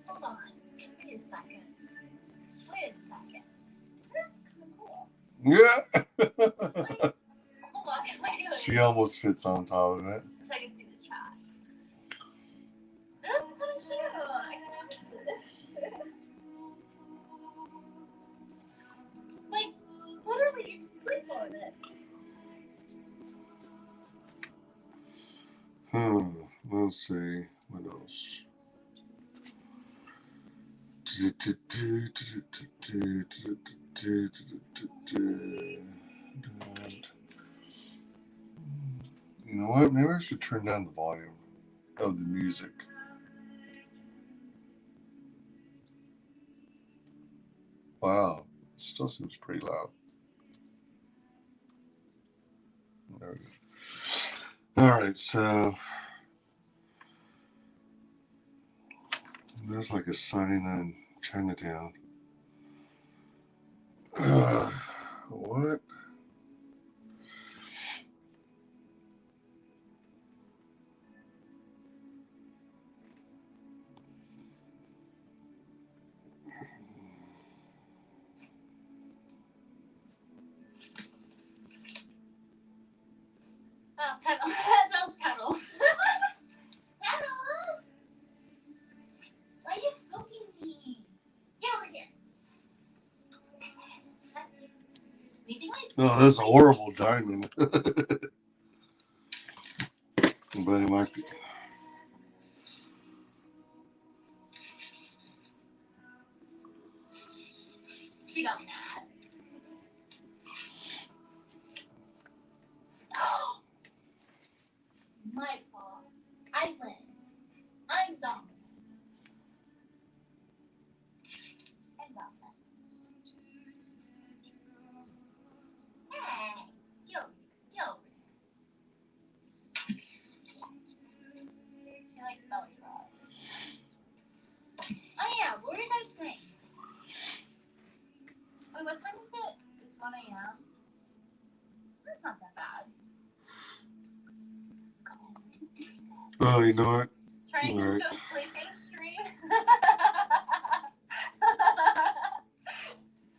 hold on. Wait a second. That's kind of cool. Yeah. Hold on. Wait. She almost fits on top of it. So I can see the chat. That's kind of cute. I can do this. Like, literally, you can sleep on it. Let's see. What else? You know what? Maybe I should turn down the volume of the music. Wow. It still seems pretty loud. There we go. All right, so there's like a sign in Chinatown. What? Those pedals. Pedals! Why are you smoking me? Yeah, we're here. Anything like Oh, that's a horrible diamond. But it might be. She got mad. My fault. I win. I'm dumb. I'm dumb. Hey, yo. She likes WyzDraws. Oh yeah, what were you guys saying? Wait, what time is it? It's 1 a.m. That's not that bad. Oh, you know what? Trying to go sleeping stream.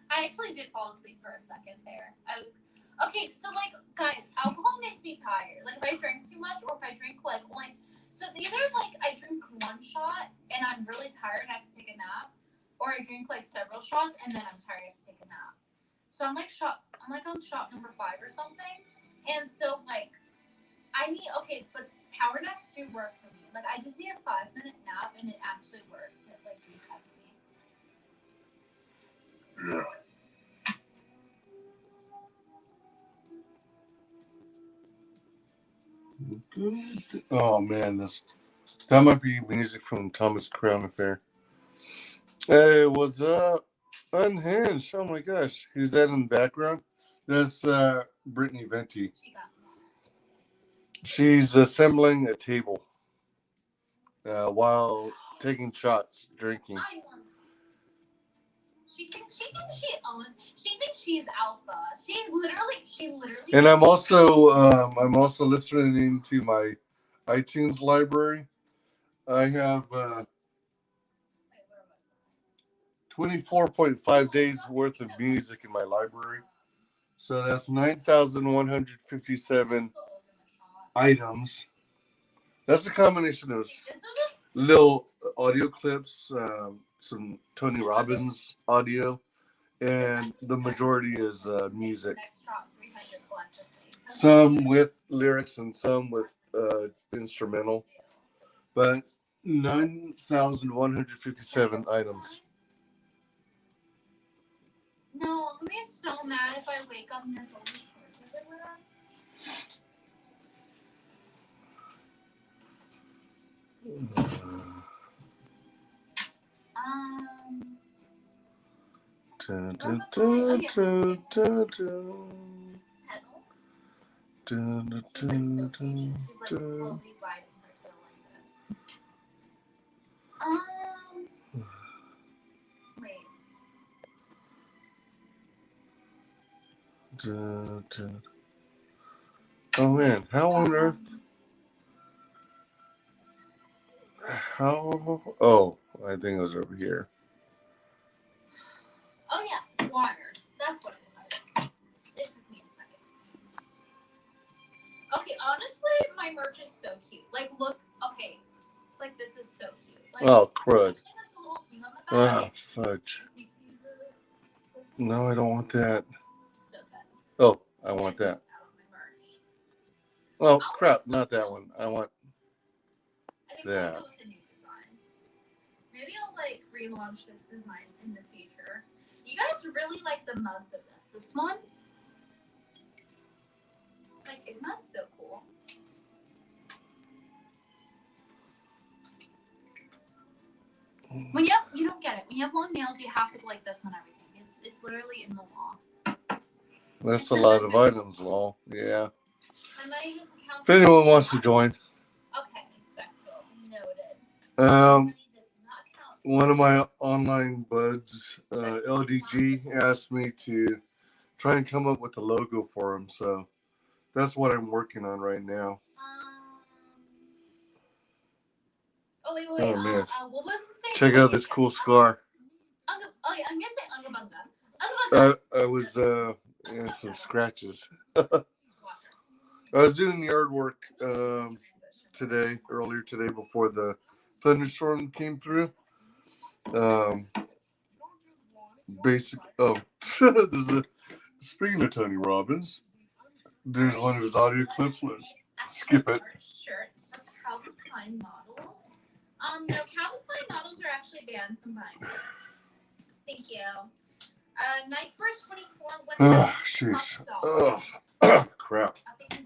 I actually did fall asleep for a second there. Okay, so like guys, alcohol makes me tired. Like if I drink too much or if I drink like only, so it's either like I drink one shot and I'm really tired and I have to take a nap, or I drink like several shots and then I'm tired and I have to take a nap. So I'm like on shot number 5 or something. And so like okay, but power naps do work for me. Like I just need a 5-minute nap and it actually works. It like resets me. Yeah. Oh man, that might be music from Thomas Crown Affair. Hey, what's up? Unhinged. Oh my gosh, who's that in the background? That's Britney Venti. She's assembling a table while taking shots, drinking. She thinks she's alpha. She literally. And I'm also listening to my iTunes library. I have 24.5 days worth of music in my library. So that's 9,157 items. That's a combination of little audio clips, some Tony Robbins audio, and the majority is music. Some with lyrics and some with instrumental. But 9,157 items. No, I'm gonna be so mad if I wake up and there's all these shorts everywhere. She's like slowly biting her tail like this. Wait. Oh man, how on earth? How? Oh, I think it was over here. Oh yeah, water. That's what it was. It took me a second. Okay, honestly, my merch is so cute. Like, look. Okay, like this is so cute. Like, oh crud! Ah, fudge. No, I don't want that. So good. Oh, I want that. Oh crap! Not that one. I want that. I'll go with the new design. Maybe I'll like relaunch this design in the future. You guys really like the mugs of this. This one, like, isn't that so cool? When you don't get it. When you have long nails, you have to go like this on everything. It's literally in the law. That's a lot of items, lol. Yeah. My money doesn't count. If anyone wants to join. Okay, noted. One of my online buds, LDG, asked me to try and come up with a logo for him, so that's what I'm working on right now. Wait. Oh man! What was the thing? Check out this cool scar. I'm gonna say Ungabunga. I was in some scratches. I was doing yard work earlier today before the thunderstorm came through. There's speaking of Tony Robbins, there's one of his audio clips. Let's skip it. Shirts for Calvin Klein models. No, Calvin Klein models are actually banned from buying. Thank you. Nightmare 24. Oh, jeez. Oh, crap.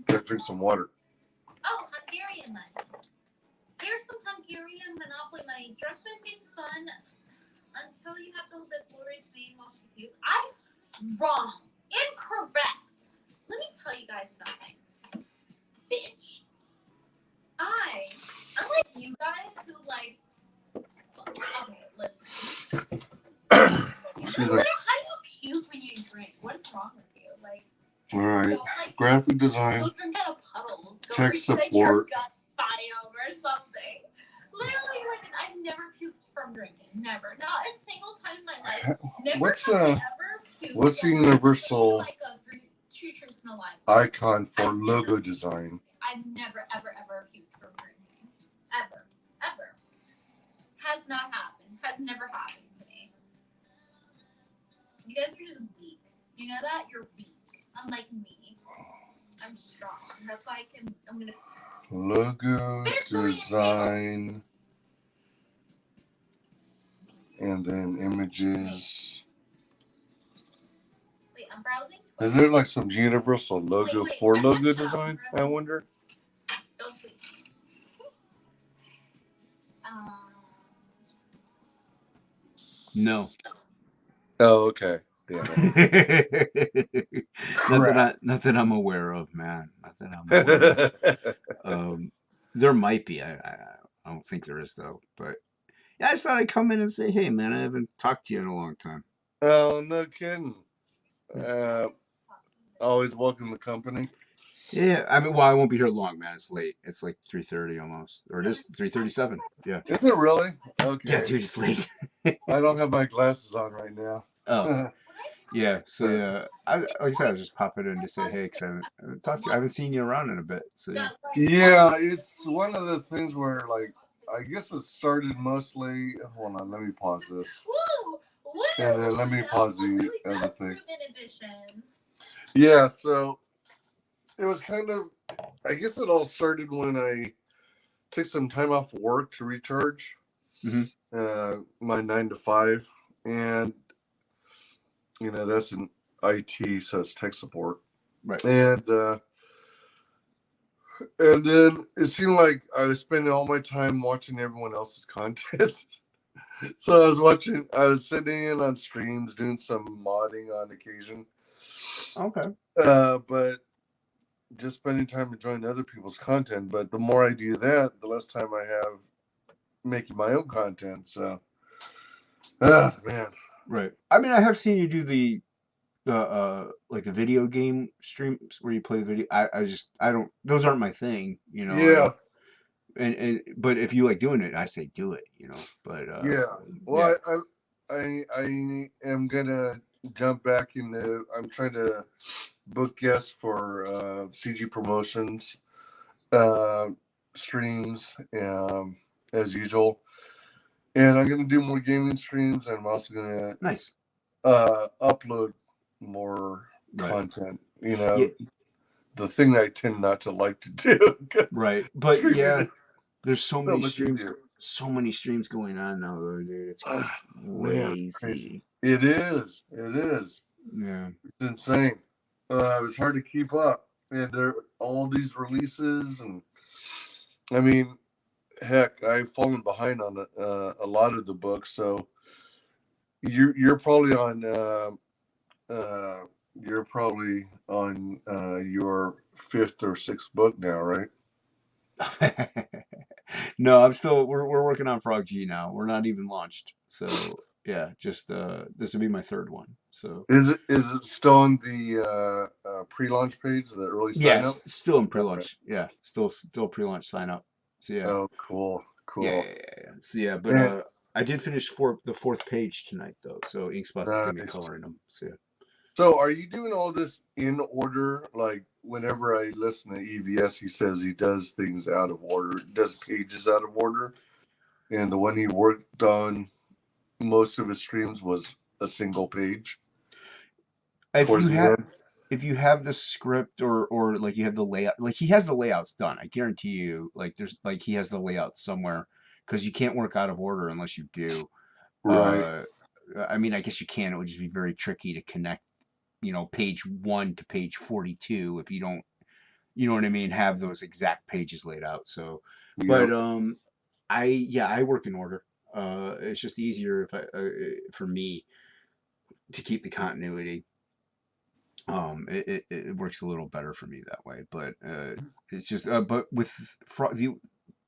Gotta drink some water. Oh, Hungarian money. Here's some Hungarian Monopoly money. Drunk money tastes fun until you have to hold the glorious name while confused. I'm wrong. Incorrect. Let me tell you guys something. Bitch. Unlike you guys who like. Okay, listen. Excuse me. How do you puke when you drink? What is wrong with you? Like. All right. Like, graphic design. Go drink out of puddles. Go tech reset your support. gut biome or something. Literally, like I've never puked from drinking. Never. Not a single time in my life. Never What's have I ever puked. What's the universal like two truths and a lie icon for logo design? I've never ever puked from drinking. Ever. Has not happened. Has never happened to me. You guys are just weak. You know that? You're weak. Unlike me. I'm strong. That's why I'm gonna logo design and then images. Wait, I'm browsing. Is there like some universal logo for logo design? I wonder. Don't sleep. No. Oh, okay. Yeah. Not that I'm aware of, man. Not that I'm aware of. There might be. I don't think there is though. But yeah, I just thought I'd come in and say, hey, man, I haven't talked to you in a long time. Oh, no kidding. Always welcome the company. Yeah, I mean, well, I won't be here long, man. It's late. It's like 3:30 almost, or it is 3:37. Yeah. Is it really? Okay. Yeah, dude, it's late. I don't have my glasses on right now. Oh. Yeah, so yeah, like I said, I was just popping in to say hey, because I haven't talked to you. I haven't seen you around in a bit. So yeah. Yeah, it's one of those things where, like, I guess it started mostly. Hold on, let me pause this. And then let me pause the other thing. Yeah, so it was kind of, I guess it all started when I took some time off work to recharge my 9 to 5. And, you know, that's in IT, so it's tech support. Right. And then it seemed like I was spending all my time watching everyone else's content. So I was sitting in on streams, doing some modding on occasion. Okay. But just spending time enjoying other people's content. But the more I do that, the less time I have making my own content. So, man. Right. I mean, I have seen you do the like the video game streams where you play the video. I don't. Those aren't my thing, you know. Yeah. But if you like doing it, I say do it, you know. But yeah. Well, yeah. I am gonna jump back into. I'm trying to book guests for CG promotions, streams, as usual. And I'm gonna do more gaming streams, and I'm also gonna upload more content. You know, the thing I tend not to like to do. Right, but yeah, there's so many streams. So many streams going on now, though, dude. It's crazy. It is. It is. Yeah, it's insane. It was hard to keep up, and there are all these releases, and I mean, heck, I've fallen behind on a lot of the books. So you're probably on your 5th or 6th book now, right? No, I'm still. We're working on Frog G now. We're not even launched. So yeah, just this will be my 3rd one. So is it still on the pre-launch page, the early sign up? Yes, still in pre-launch. Okay. Yeah, still pre-launch sign up. So yeah. Oh, cool. Yeah. So yeah, but I did finish the 4th page tonight though. So Inkspot's gonna be coloring them. So yeah. So are you doing all this in order? Like whenever I listen to EVS, he says he does things out of order, does pages out of order. And the one he worked on most of his streams was a single page. If you have the script or like you have the layout, like he has the layouts done, I guarantee you, like there's like he has the layout somewhere because you can't work out of order unless you do. Right. I mean, I guess you can. It would just be very tricky to connect, page 1 to page 42 if you don't, you know what I mean, have those exact pages laid out. So, but Yep. I work in order. It's just easier for me to keep the continuity. It works a little better for me that way. But it's just but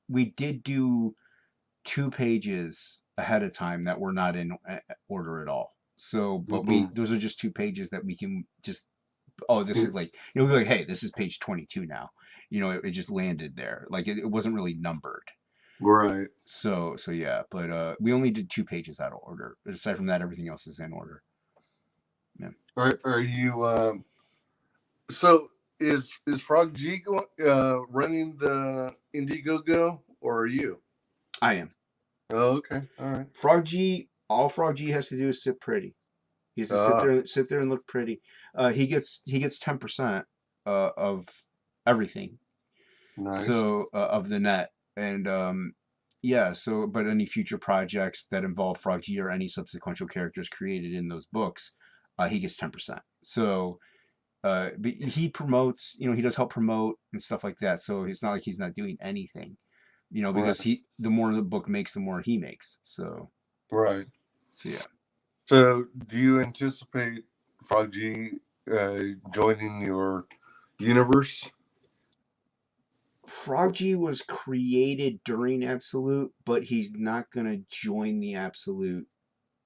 we did do 2 pages ahead of time that were not in order at all. So, but those are just 2 pages that we can just, this is like, we're like, hey, this is page 22 now. It just landed there. Like it wasn't really numbered. Right. So yeah, but we only did 2 pages out of order. Aside from that, everything else is in order. Yeah. Are you so is Frog G running the Indiegogo, or are you? I am. Oh, okay. All right. All Frog G has to do is sit pretty. He has to sit there and look pretty. He gets 10% of everything. Nice. So of the net, and yeah. So, but any future projects that involve Frog G or any subsequential characters created in those books, he gets 10%. So, but he promotes. He does help promote and stuff like that. So it's not like he's not doing anything. Because the more the book makes, the more he makes. So. Right. So yeah. So do you anticipate Frog G joining your universe? Frog G was created during Absolute, but he's not going to join the Absolute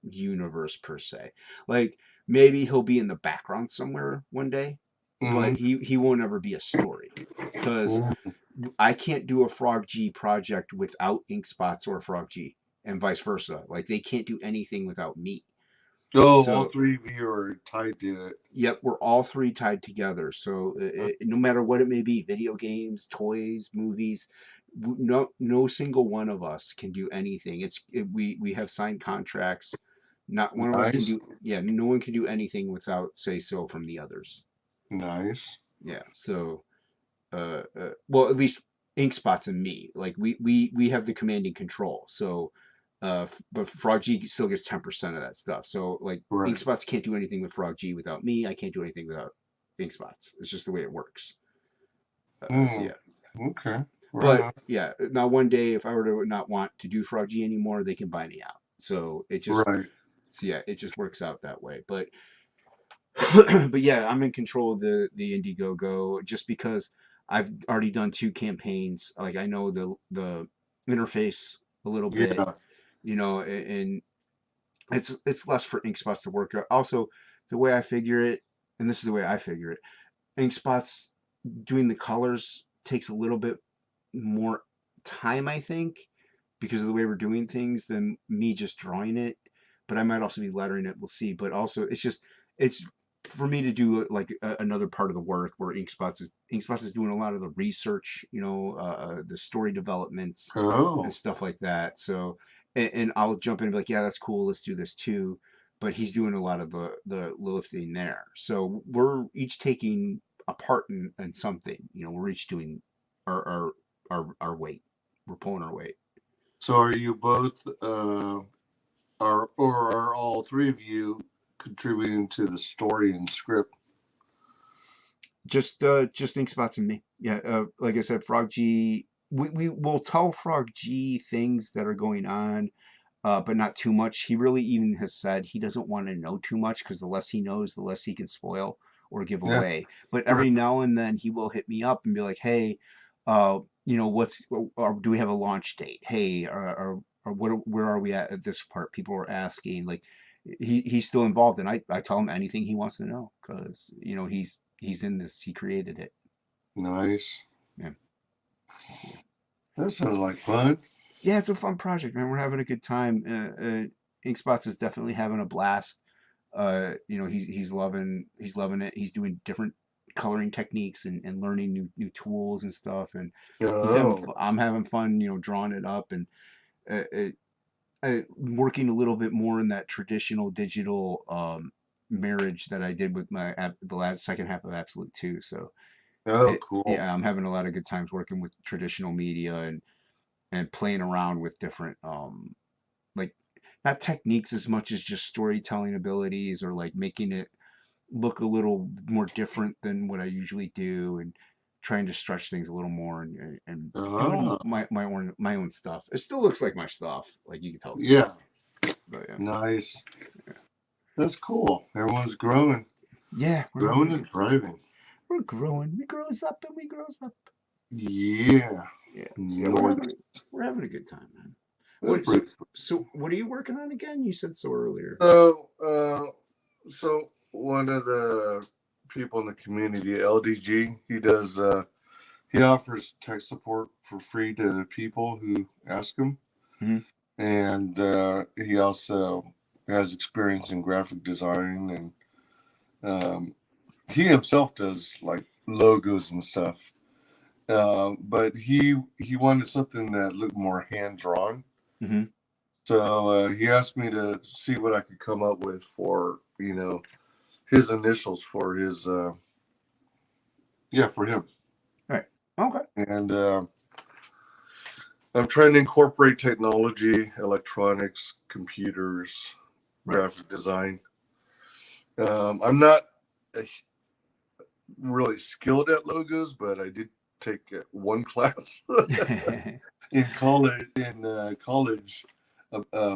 universe per se. Like, maybe he'll be in the background somewhere one day, but he won't ever be a story. Because I can't do a Frog G project without Inkspots or Frog G, and vice versa. Like, they can't do anything without me. Oh, all 3 of you are tied to it. Yep, we're all 3 tied together. So no matter what it may be, video games, toys, movies, no single one of us can do anything. We have signed contracts. Not one of us can do. Yeah, no one can do anything without say so from the others. Nice. Yeah. So, well, at least Inkspots and me, like we have the commanding control. So. But Frog G still gets 10% of that stuff. So like Inkspots can't do anything with Frog G without me. I can't do anything without Inkspots. It's just the way it works. So yeah. Okay. But yeah, now one day if I were to not want to do Frog G anymore, they can buy me out. So it just so yeah, it just works out that way. But but yeah, I'm in control of the Indiegogo just because I've already done 2 campaigns. Like I know the interface a little bit. And it's less for Inkspots to work out. Also, the way I figure it, and this is the way I figure it, Inkspots doing the colors takes a little bit more time, I think, because of the way we're doing things than me just drawing it. But I might also be lettering it. We'll see. But also, it's for me to do like another part of the work where Inkspots is doing a lot of the research, the story developments and stuff like that. So. And I'll jump in and be like, yeah, that's cool. Let's do this too. But he's doing a lot of the lifting there. So we're each taking a part in something. We're each doing our weight. We're pulling our weight. So are you both, are all 3 of you contributing to the story and script? Just Inkspots and me. Yeah. Like I said, Frog G. We will tell Frog G things that are going on, but not too much. He really even has said he doesn't want to know too much because the less he knows, the less he can spoil or give away. But every now and then he will hit me up and be like, "Hey, do we have a launch date? Hey, or where are we at this part?" People are asking. Like he's still involved, and I tell him anything he wants to know because he's in this. He created it. Nice. Yeah. That sounds like fun. Yeah, it's a fun project, man. We're having a good time. Inkspots is definitely having a blast. He's loving it. He's doing different coloring techniques and learning new tools and stuff. And I'm having fun, drawing it up and working a little bit more in that traditional digital marriage that I did with the second half of Absolute 2. So. Cool. Yeah, I'm having a lot of good times working with traditional media and playing around with different like not techniques as much as just storytelling abilities, or like making it look a little more different than what I usually do, and trying to stretch things a little more, and doing Oh, my own stuff. It still looks like my stuff, like you can tell it's yeah. but yeah. Nice. That's cool. Everyone's growing. Yeah, Growing and thriving. we're growing. We grows up and we grows up. Yeah. Yeah, so Nice. yeah, we're having a good time, man. That's What, pretty so what are you working on again? You said so earlier. So one of the people in the community, LDG, he offers tech support for free to people who ask him. Mm-hmm. And he also has experience in graphic design, and he himself does like logos and stuff. But he wanted something that looked more hand drawn. Mm-hmm. So he asked me to see what I could come up with for his initials for his for him. Right. Okay. And I'm trying to incorporate technology, electronics, computers, graphic design. I'm not really skilled at logos, but I did take one class in college.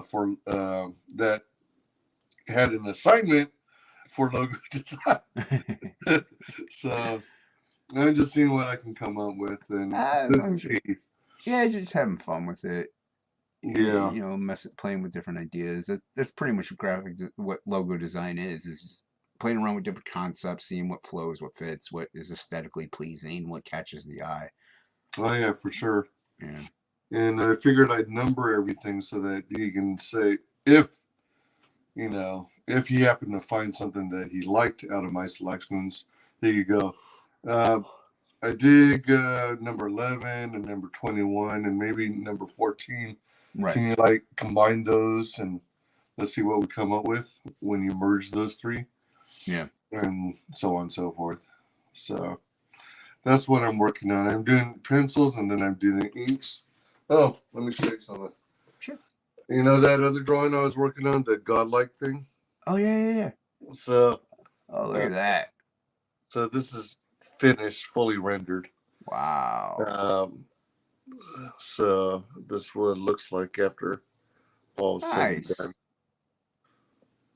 For that had an assignment for logo design. So I'm just seeing what I can come up with, and yeah, just having fun with it. Yeah, playing with different ideas. That's pretty much what logo design is playing around with different concepts, seeing what flows, what fits, what is aesthetically pleasing, what catches the eye. Oh yeah, for sure. Yeah. And I figured I'd number everything so that he can say if he happened to find something that he liked out of my selections, he could go, I dig number 11 and number 21 and maybe number 14. Right. Can you combine those and let's see what we come up with when you merge those three? Yeah. And so on and so forth. So that's what I'm working on. I'm doing pencils and then I'm doing inks. Oh, let me show you something. Sure. You know that other drawing I was working on, the godlike thing? Oh, yeah. So. Oh, look at that. So this is finished, fully rendered. Wow. So this is what it looks like after all said and done.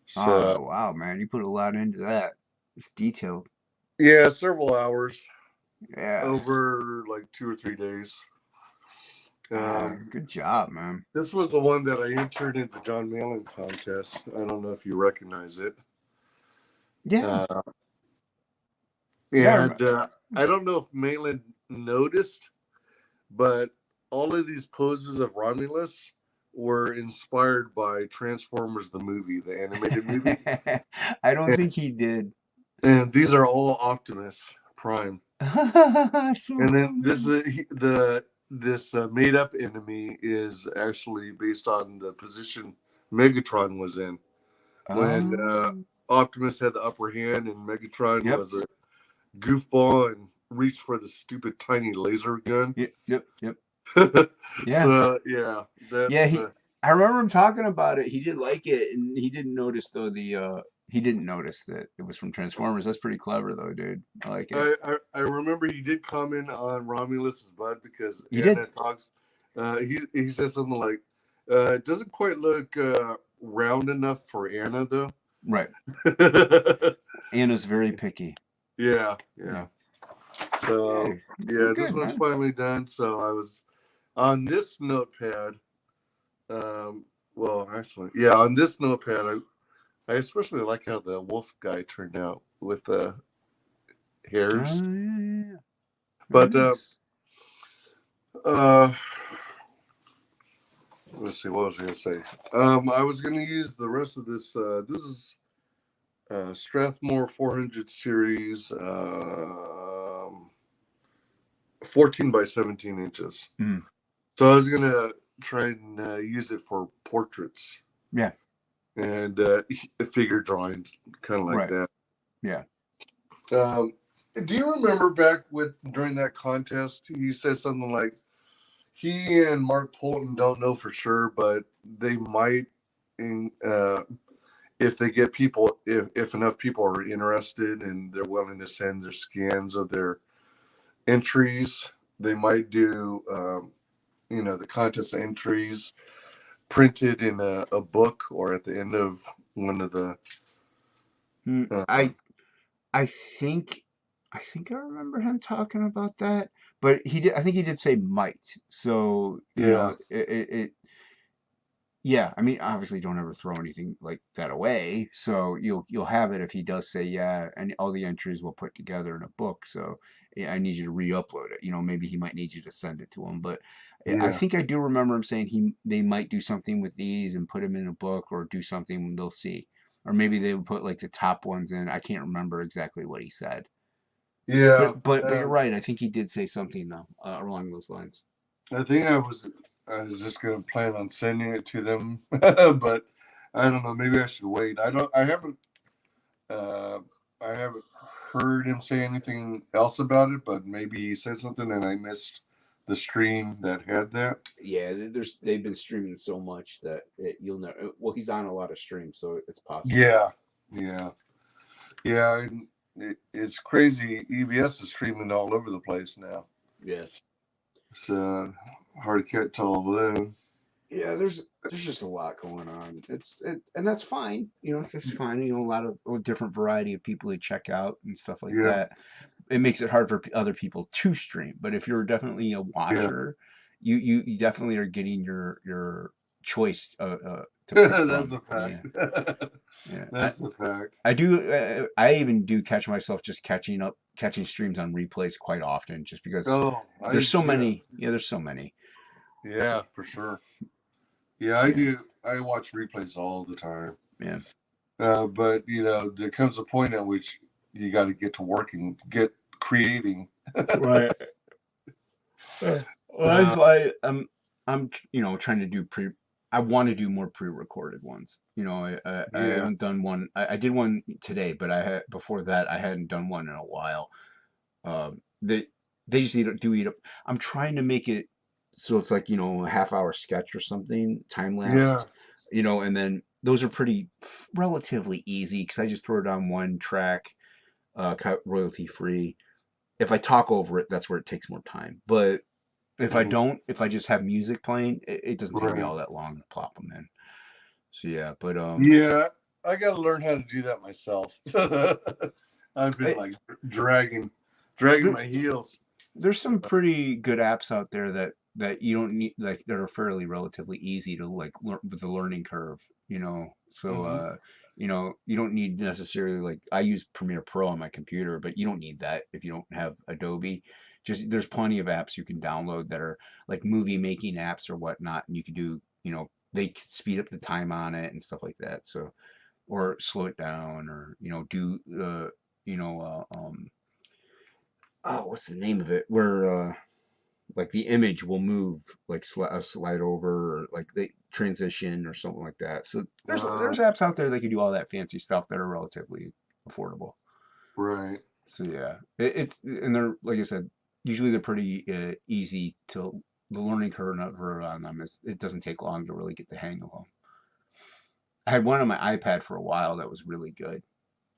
So, wow, man. You put a lot into that. It's detailed. Yeah, several hours. Yeah. Over 2 or 3 days. Good job, man. This was the one that I entered in the John Malin contest. I don't know if you recognize it. Yeah. And I don't know if Malin noticed, but all of these poses of Romulus were inspired by Transformers the movie, the animated movie. I don't think he did. And these are all Optimus Prime. And then this made up enemy is actually based on the position Megatron was in when Optimus had the upper hand and Megatron was a goofball and reached for the stupid tiny laser gun. Yep. Yeah. So yeah. I remember him talking about it. He didn't like it, and he didn't notice though he didn't notice that it was from Transformers. That's pretty clever though, dude. I like it. I remember he did comment on Romulus's butt because he did. Talks. He said something like, "It doesn't quite look round enough for Anna, though." Right. Anna's very picky. Yeah. So this one's finally done. So I was on this notepad. On this notepad, I especially like how the wolf guy turned out with the hairs. Yeah. But let's see, what was I gonna say? I was gonna use the rest of this. This is Strathmore 400 series, 14 by 17 inches. Mm. So I was gonna try and use it for portraits. Yeah. And figure drawings, kind of like that. Yeah. Do you remember back during that contest, he said something like he and Mark Polton don't know for sure, but they might in, if they get people, if enough people are interested and they're willing to send their scans of their entries, they might do, the contest entries printed in a book or at the end of one of the. I think I remember him talking about that, but he did. I think he did say might. So you know, yeah. I mean, obviously, don't ever throw anything like that away. So you'll have it if he does say yeah, and all the entries will put together in a book. So yeah, I need you to re-upload it. You know, maybe he might need you to send it to him, but. I think I do remember him saying they might do something with these and put them in a book or do something they'll see. Or maybe they would put like the top ones in. I can't remember exactly what he said. Yeah. But you're right. I think he did say something though along those lines. I think I was just gonna plan on sending it to them, but I don't know. Maybe I should wait. I haven't heard him say anything else about it, but maybe he said something and I missed the stream that had that. Yeah, they've been streaming so much that you'll know. Well, he's on a lot of streams, so it's possible. Yeah. And it's crazy. EVS is streaming all over the place now. Yeah, it's hard to catch all of them. Yeah, there's just a lot going on. And that's fine. You know, it's fine. You know, a lot of different variety of people to check out and stuff like that. It makes it hard for other people to stream. But if you're definitely a watcher, you definitely are getting your choice. That's a fact. Yeah. That's a fact. I even do catch myself just catching streams on replays quite often, just because there's so many. Yeah, there's so many. Yeah, for sure. Yeah, I do. I watch replays all the time. Yeah. But there comes a point at which you got to get to work and get creating. Right. Well, that's why I'm trying to do I want to do more pre-recorded ones. I haven't done one. I did one today, but before that I hadn't done one in a while. They just eat up. I'm trying to make it so it's like a half-hour sketch or something, time lapse. Yeah. And then those are relatively easy because I just throw it on one track, royalty free. If I talk over it, that's where it takes more time. But if I don't, if I just have music playing, it doesn't take me all that long to plop them in. So yeah, but yeah, I got to learn how to do that myself. I've been dragging my heels. There's some pretty good apps out there that you don't need, that are fairly relatively easy to learn with the learning curve. So you don't need necessarily I use Premiere Pro on my computer, but you don't need that if you don't have Adobe. Just there's plenty of apps you can download that are like movie making apps or whatnot, and you can do they speed up the time on it and stuff like that. So, or slow it down, or do what's the name of it, where the image will move slide over, or they transition or something like that. So there's apps out there that can do all that fancy stuff that are relatively affordable. Right. So yeah, and they're, like I said, usually they're pretty easy to the learning curve on them. It doesn't take long to really get the hang of them. I had one on my iPad for a while that was really good,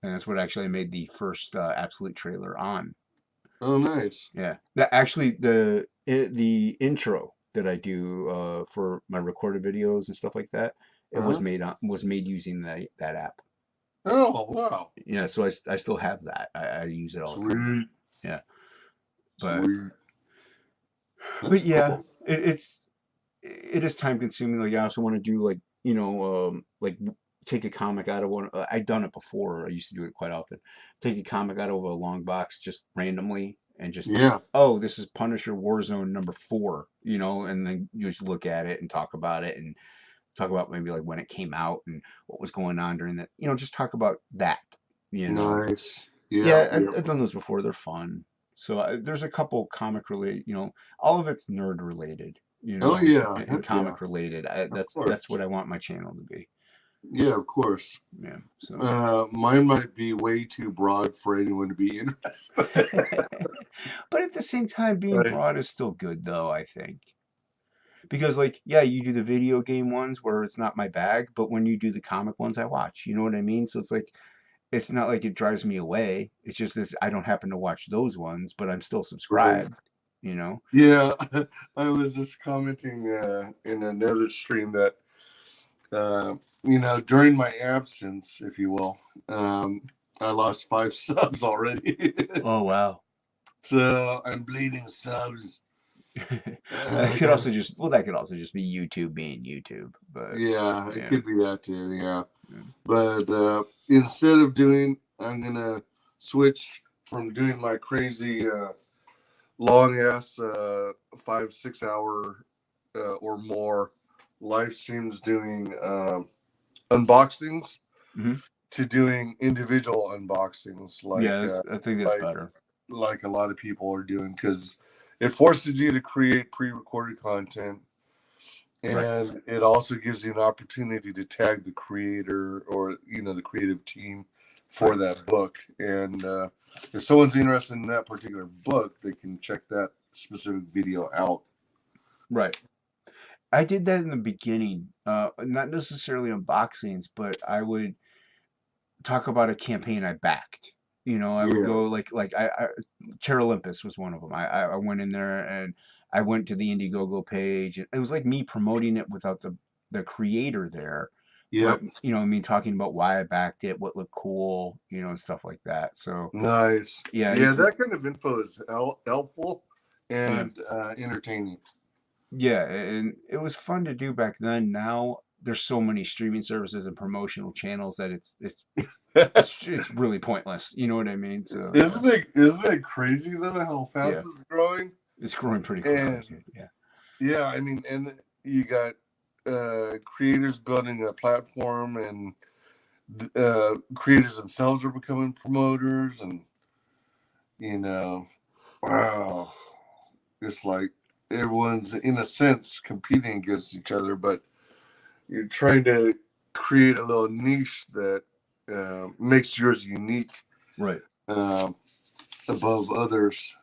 and that's what actually made the first Absolute trailer on. Oh, nice. Yeah. That actually the intro that I do for my recorded videos and stuff like that, it was made using that app. Oh, wow. Yeah, so I still have that. I use it all the time. Yeah. But yeah, cool. It is time consuming. I also want to do take a comic out of one. I've done it before. I used to do it quite often. Take a comic out of a long box just randomly and just this is Punisher Warzone number 4. And then you just look at it and talk about it and talk about maybe when it came out and what was going on during that. Just talk about that. Nice. Yeah, I've done those before. They're fun. So there's a couple comic related. All of it's nerd related. And comic related. That's what I want my channel to be. Yeah, of course. Yeah. So mine might be way too broad for anyone to be interested. But at the same time, being broad is still good, though, I think. Because like, yeah, you do the video game ones where it's not my bag, but when you do the comic ones, I watch. You know what I mean? So it's like, it's not like it drives me away. It's just this, I don't happen to watch those ones, but I'm still Right. subscribed. You know? Yeah, I was just commenting in another stream that during my absence, if you will, I lost 5 subs already. Oh wow. So I'm bleeding subs. That could also just be YouTube being YouTube, but Yeah, it yeah. could be that too. Yeah, but instead of I'm gonna switch from doing my crazy long ass 5-6 hour or more live streams doing unboxings Mhm. to doing individual unboxings Yeah, I think that's like better. like a lot of people are doing, because it forces you to create pre-recorded content, and Right. it also gives you an opportunity to tag the creator or the creative team for Right. that book. And if someone's interested in that particular book, they can check that specific video out. Right. I did that in the beginning, not necessarily unboxings, but I would talk about a campaign I backed. You know, I would Yeah. go like Chair Olympus was one of them. I went in there and I went to the Indiegogo page. And it was like me promoting it without the creator there. But, Yep. you know, I mean, talking about why I backed it, what looked cool, you know, and stuff like that. So, Nice. yeah, Yeah, that kind of info is helpful yeah. and entertaining. Yeah, and it was fun to do back then. Now there's so many streaming services and promotional channels that it's really pointless. You know what I mean? So Isn't it crazy though how yeah, fast it's growing? it's growing pretty quickly, And dude. Yeah, yeah, I mean, and you got creators building a platform, and creators themselves are becoming promoters, and wow, it's like everyone's in a sense competing against each other, but you're trying to create a little niche that makes yours unique right. uh, above others.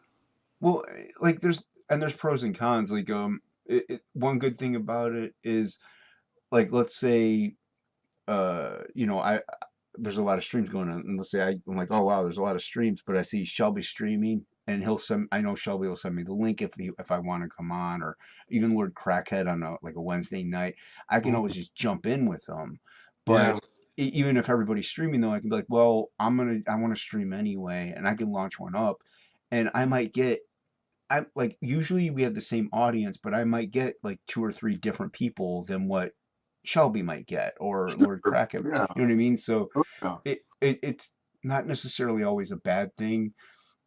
Well, like there's pros and cons. Like one good thing about it is like let's say you know there's a lot of streams going on, and let's say I'm like, oh wow, there's a lot of streams, but I see Shelby streaming, and I know Shelby will send me the link if I want to come on, or even Lord Crackhead on like a Wednesday night, I can always just jump in with them. Yeah. But even if everybody's streaming though, I can be like, well, I want to stream anyway, and I can launch one up, and I might get. I'm like usually we have the same audience, but I might get like 2 or 3 different people than what Shelby might get or Lord Sure. Kraken. Yeah. You know what I mean? So Oh, yeah. it's not necessarily always a bad thing.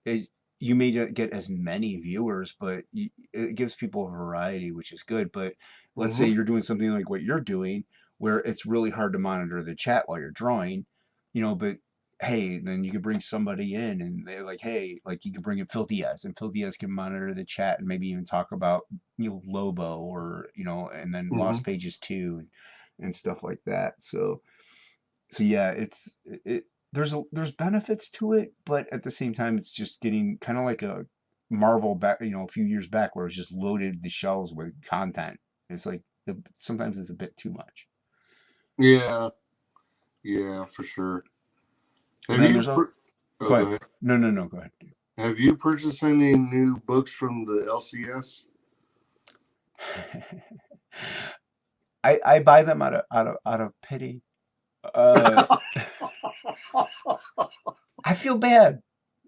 It, you may not get as many viewers, but it gives people a variety, which is good. But let's say you're doing something like what you're doing, where it's really hard to monitor the chat while you're drawing, you know, but hey, then you could bring somebody in and they're like, hey, like you can bring in Phil Diaz and Phil Diaz can monitor the chat and maybe even talk about, you know, Lobo or, you know, and then Lost Pages 2 and stuff like that. So yeah, there's benefits to it, but at the same time, it's just getting kind of like a Marvel back, you know, a few years back where it was just loaded the shelves with content. It's like sometimes it's a bit too much. Yeah. Yeah, for sure. And Have then you? there's all. Oh, Go go ahead. ahead. No, go ahead. Have you purchased any new books from the LCS? I buy them out of pity. I feel bad.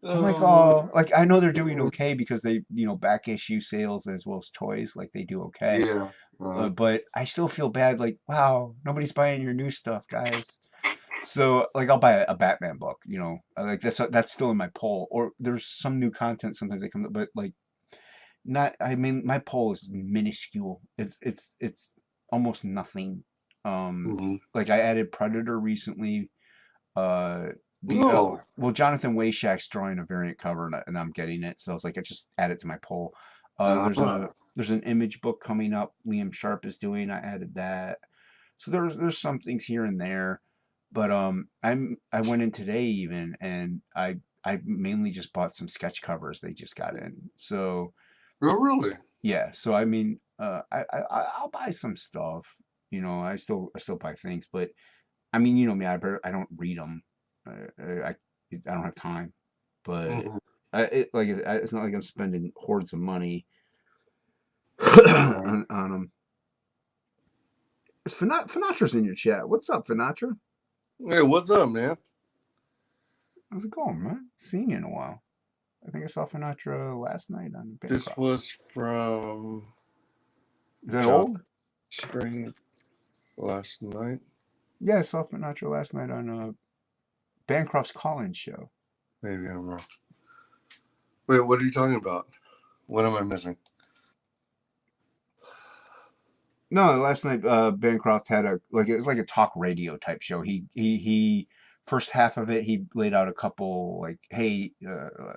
I'm like, oh, like I know they're doing okay because they, you know, back issue sales as well as toys, like they do okay. Yeah. But I still feel bad. Like, wow, nobody's buying your new stuff, guys. So, like, I'll buy a Batman book. You know, like that's still in my poll. Or there's some new content sometimes they come up, but like, not. I mean, my poll is minuscule. It's almost nothing. Like I added Predator recently. Uh, Oh. well, Jonathan Wayshack's drawing a variant cover, and I'm getting it, so I was like, I just add it to my poll. There's an image book coming up. Liam Sharp is doing. I added that. So there's some things here and there, but I went in today even, and I mainly just bought some sketch covers they just got in. So Oh, really? yeah. So I mean, I'll buy some stuff. You know, I still buy things, but I mean, you know me, I don't read them. I don't have time, but Mhm. it's not like I'm spending hordes of money Right. on them. Finatra's in your chat. What's up, Finatra? Hey, what's up, man? How's it going, man? Seen you in a while. I think I saw Finatra last night on This Bancroft. was from Is that John old? String last night. Yeah, I saw Finatra last night on Bancroft's call-in show. Maybe I'm wrong. Wait, what are you talking about? What am I missing? No, last night Bancroft had it was like a talk radio type show. He first half of it he laid out a couple like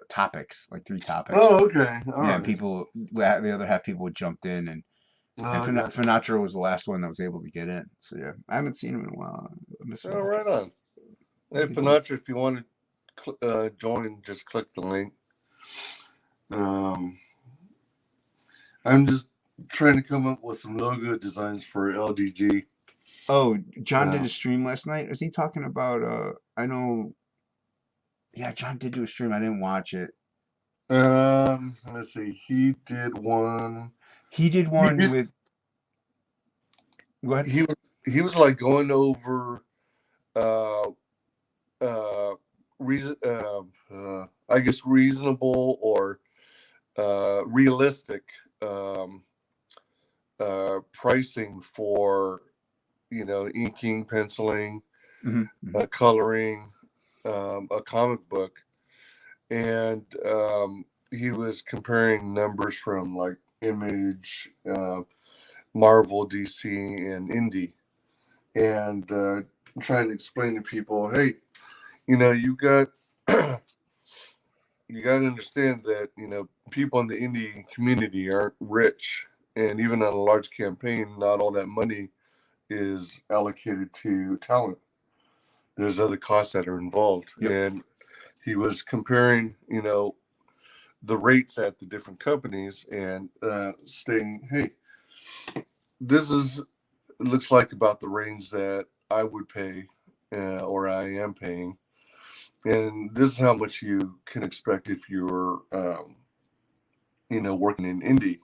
topics, like 3 topics. Oh, okay. All Yeah, and right. the other half people jumped in and I got you. Finatra was the last one that was able to get in. So yeah, I haven't seen him in a while. I miss Oh, Finatra. right on. Hey, He's always Finatra, if you want to join, just click the link. Um, I'm just trying to come up with some logo designs for LDG. Oh, John did Uh, a stream last night. Was he talking about I know yeah, John did do a stream. I didn't watch it. let's see. He did one. He did He one did. with go ahead. He was like going over uh reason I guess reasonable or realistic um pricing for inking, penciling, Mm-hmm. coloring, a comic book, and he was comparing numbers from like Image, Marvel, DC, and Indie, and trying to explain to people, hey, you got you got to understand that people in the indie community aren't rich, and even on a large campaign, not all that money is allocated to talent. There's other costs that are involved, Yep. and he was comparing, the rates at the different companies and stating, hey, this is looks like about the range that I would pay or I am paying, and this is how much you can expect if you're working in indie.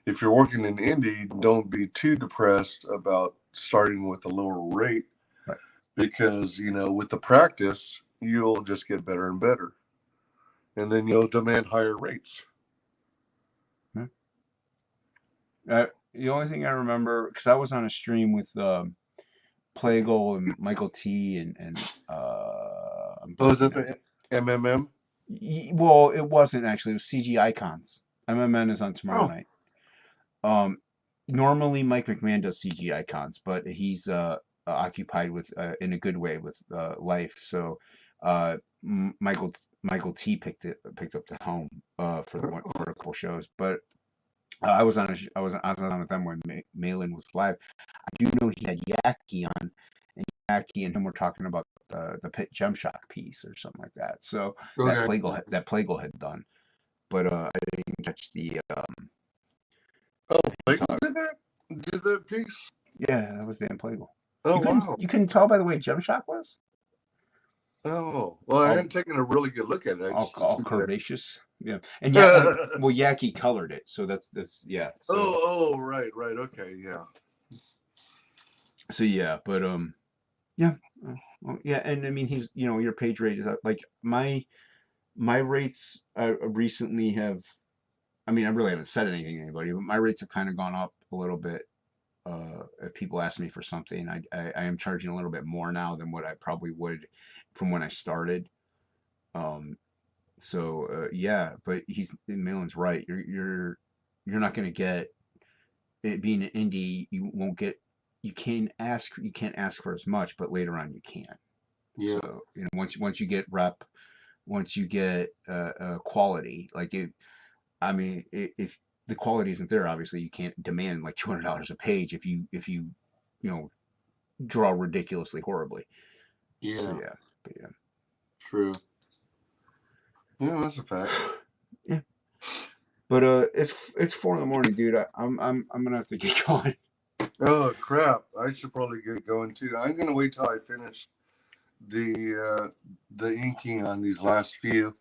If you're working in indie, don't be too depressed about starting with a lower rate, Right. because with the practice you'll just get better and better, and then you'll demand higher rates. The only thing I remember, because I was on a stream with Plagle and Michael T and I'm Oh, is that blanking the MMM? well, it wasn't actually. It was CG Icons. MMN is on tomorrow Oh, night. Normally Mike McMahon does CG Icons, but he's occupied with in a good way with life. So Michael T picked up the home for for a couple shows, but. I was on with them when Malin was live. I do know he had Yaki on, and Yaki and him were talking about the Pit Gemshock piece or something like that. So okay. that Plagle had done, but I didn't catch the Oh, Plagle did that piece. yeah, that was Dan Plagle. Oh, wow. You couldn't tell by the way Gemshock was Oh, well, I all hadn't taken a really good look at it. I just all assumed curvaceous. Yeah, and that. Yaki colored it, so that's yeah. So Right, okay, yeah. so yeah, but yeah. Well, yeah, and I mean he's your page rate is like my rates recently have. I mean, I really haven't said anything to anybody, but my rates have kind of gone up a little bit. If people ask me for something, I am charging a little bit more now than what I probably would from when I started. So yeah, but Malin's right. You're not going to get it being an indie. You won't get. You can't ask for as much, but later on you can. Yeah. So once you get rep, once you get quality, like I mean, if the quality isn't there, obviously you can't demand like $200 a page if you draw ridiculously horribly. So Yeah. yeah, but yeah, True. Yeah, that's a fact. yeah. But it's 4 in the morning, dude. I'm gonna have to get going. Oh crap! I should probably get going too. I'm gonna wait till I finish the inking on these last few.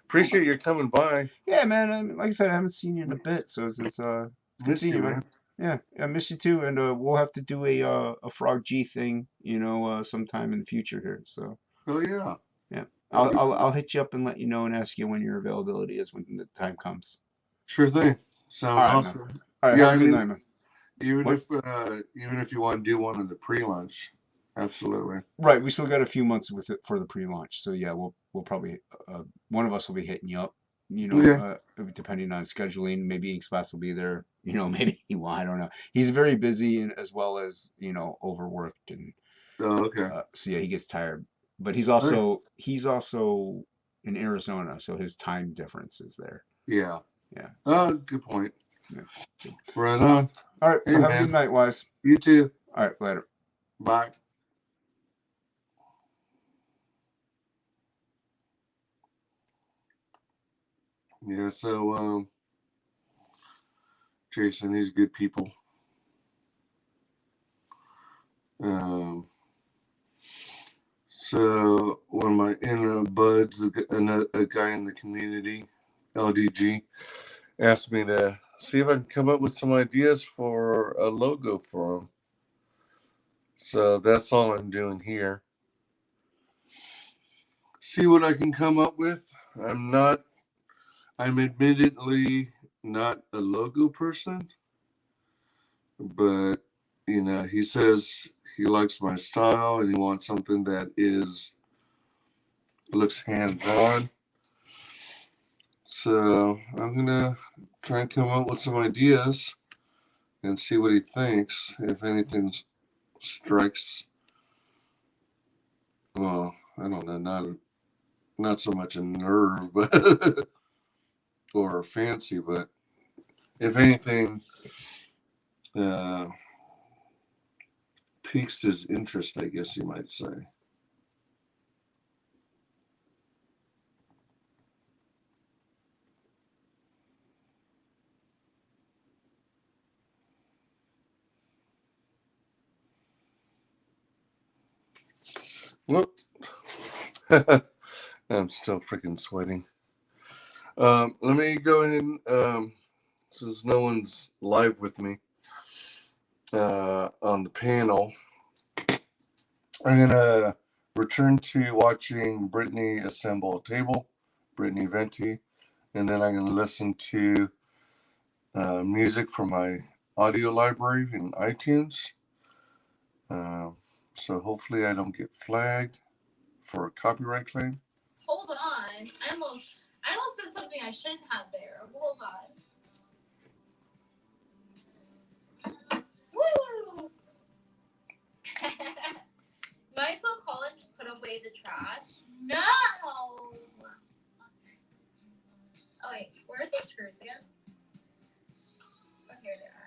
Appreciate you coming by. Yeah, man. Like I said, I haven't seen you in a bit, so it's good Miss seeing you, you, man. Yeah, I miss you too, and we'll have to do a Frog G thing, sometime in the future here. So Oh yeah. yeah, That'd be I'll fun. hit you up and let you know and ask you when your availability is when the time comes. Sure thing. All Sounds right, man. awesome. All right, Yeah, have I a good mean, night, man. even What? if you want to do one of the pre-lunch, absolutely. Right, we still got a few months with it for the pre-launch, so yeah, we'll probably one of us will be hitting you up. Okay. Depending on scheduling, maybe Ink Spots will be there. Maybe he will. I don't know. He's very busy and as well as overworked, and Oh, okay. so yeah, he gets tired. But he's All right. also in Arizona, so his time difference is there. Yeah. Yeah. Oh, good point. Yeah. Right on. All right. Hey, Have a man. good night, Wise. You too. All right. Later. Bye. Yeah. So, Jason, these good people. So one of my inner buds, a guy in the community, LDG, asked me to see if I can come up with some ideas for a logo for him. So that's all I'm doing here. See what I can come up with. I'm admittedly not a logo person, but he says he likes my style and he wants something that looks hands-on. So I'm gonna try and come up with some ideas and see what he thinks. If anything strikes, well, I don't know, not so much a nerve, but or fancy, but if anything piques his interest, I guess you might say. Well, I'm still freaking sweating. Let me go ahead and, since no one's live with me on the panel, I'm going to return to watching Britney assemble a table, Britney Venti, and then I'm going to listen to music from my audio library in iTunes. So hopefully I don't get flagged for a copyright claim. Hold on. I almost said something I shouldn't have there. Hold on. Woo! Might as well call and just put away the trash. No! Oh wait, where are these screws again? Oh, here they are.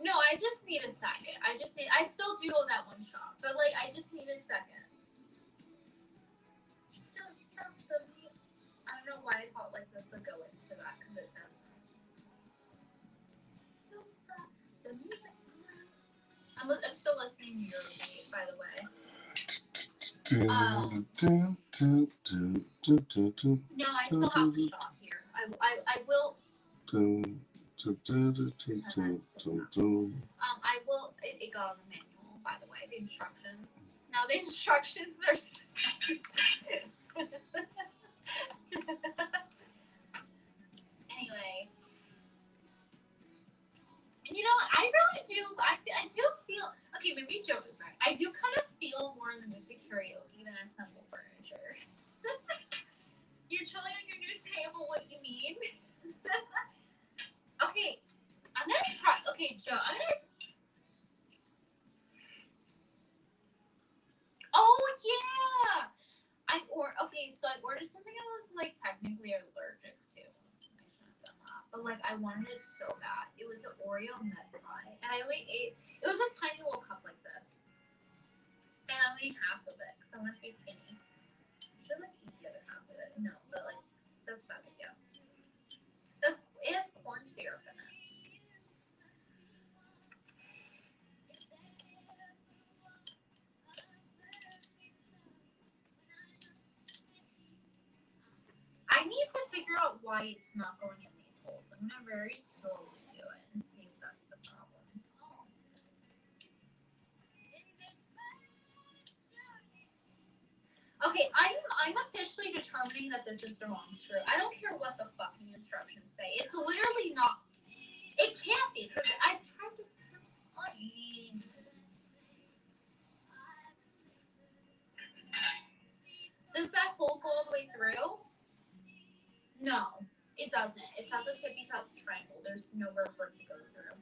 No, I just need a second. I still do owe that one shop, but I just need a second. Don't stop the music. I don't know why I thought this would go into that because it doesn't. Don't stop the music. I'm still listening to your beat, by the way. No, I still have the shop here. I will. I will. It got on the manual, by the way. The instructions. Now the instructions are. Anyway. And I really do. I do feel. Okay, maybe Joe is right. I do kind of feel more in the mood for karaoke than assemble furniture. You're chilling on your new table. What you mean? Okay, I'm gonna try. Okay, Joe, I'm gonna. Oh yeah. So I ordered something I was technically allergic to. I shouldn't have done that, but I wanted it so bad. It was an Oreo nut pie, and I only ate. It was a tiny little cup like this, and I only ate half of it because I want to be skinny. Should eat the other half of it. No, but that's a bad idea. So that's why it's not going in these holes. I'm gonna very slowly do it and see if that's the problem. Okay, I'm officially determining that this is the wrong screw. I don't care what the fucking instructions say. It's literally not. It can't be because I've tried this 10 times. Does that hole go all the way through? No, it doesn't. It's at the tippy top triangle. There's nowhere for it to go through.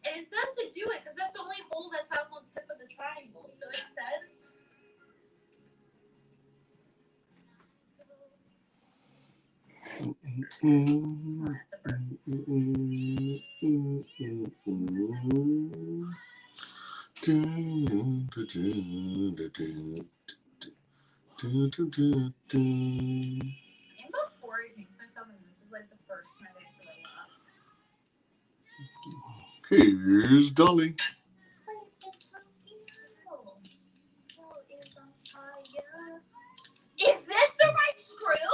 And it says to do it because that's the only hole that's out on the tip of the triangle. So it says. And before it makes myself, and this is like the first time I throw up. Here's Dolly. Is this the right screw?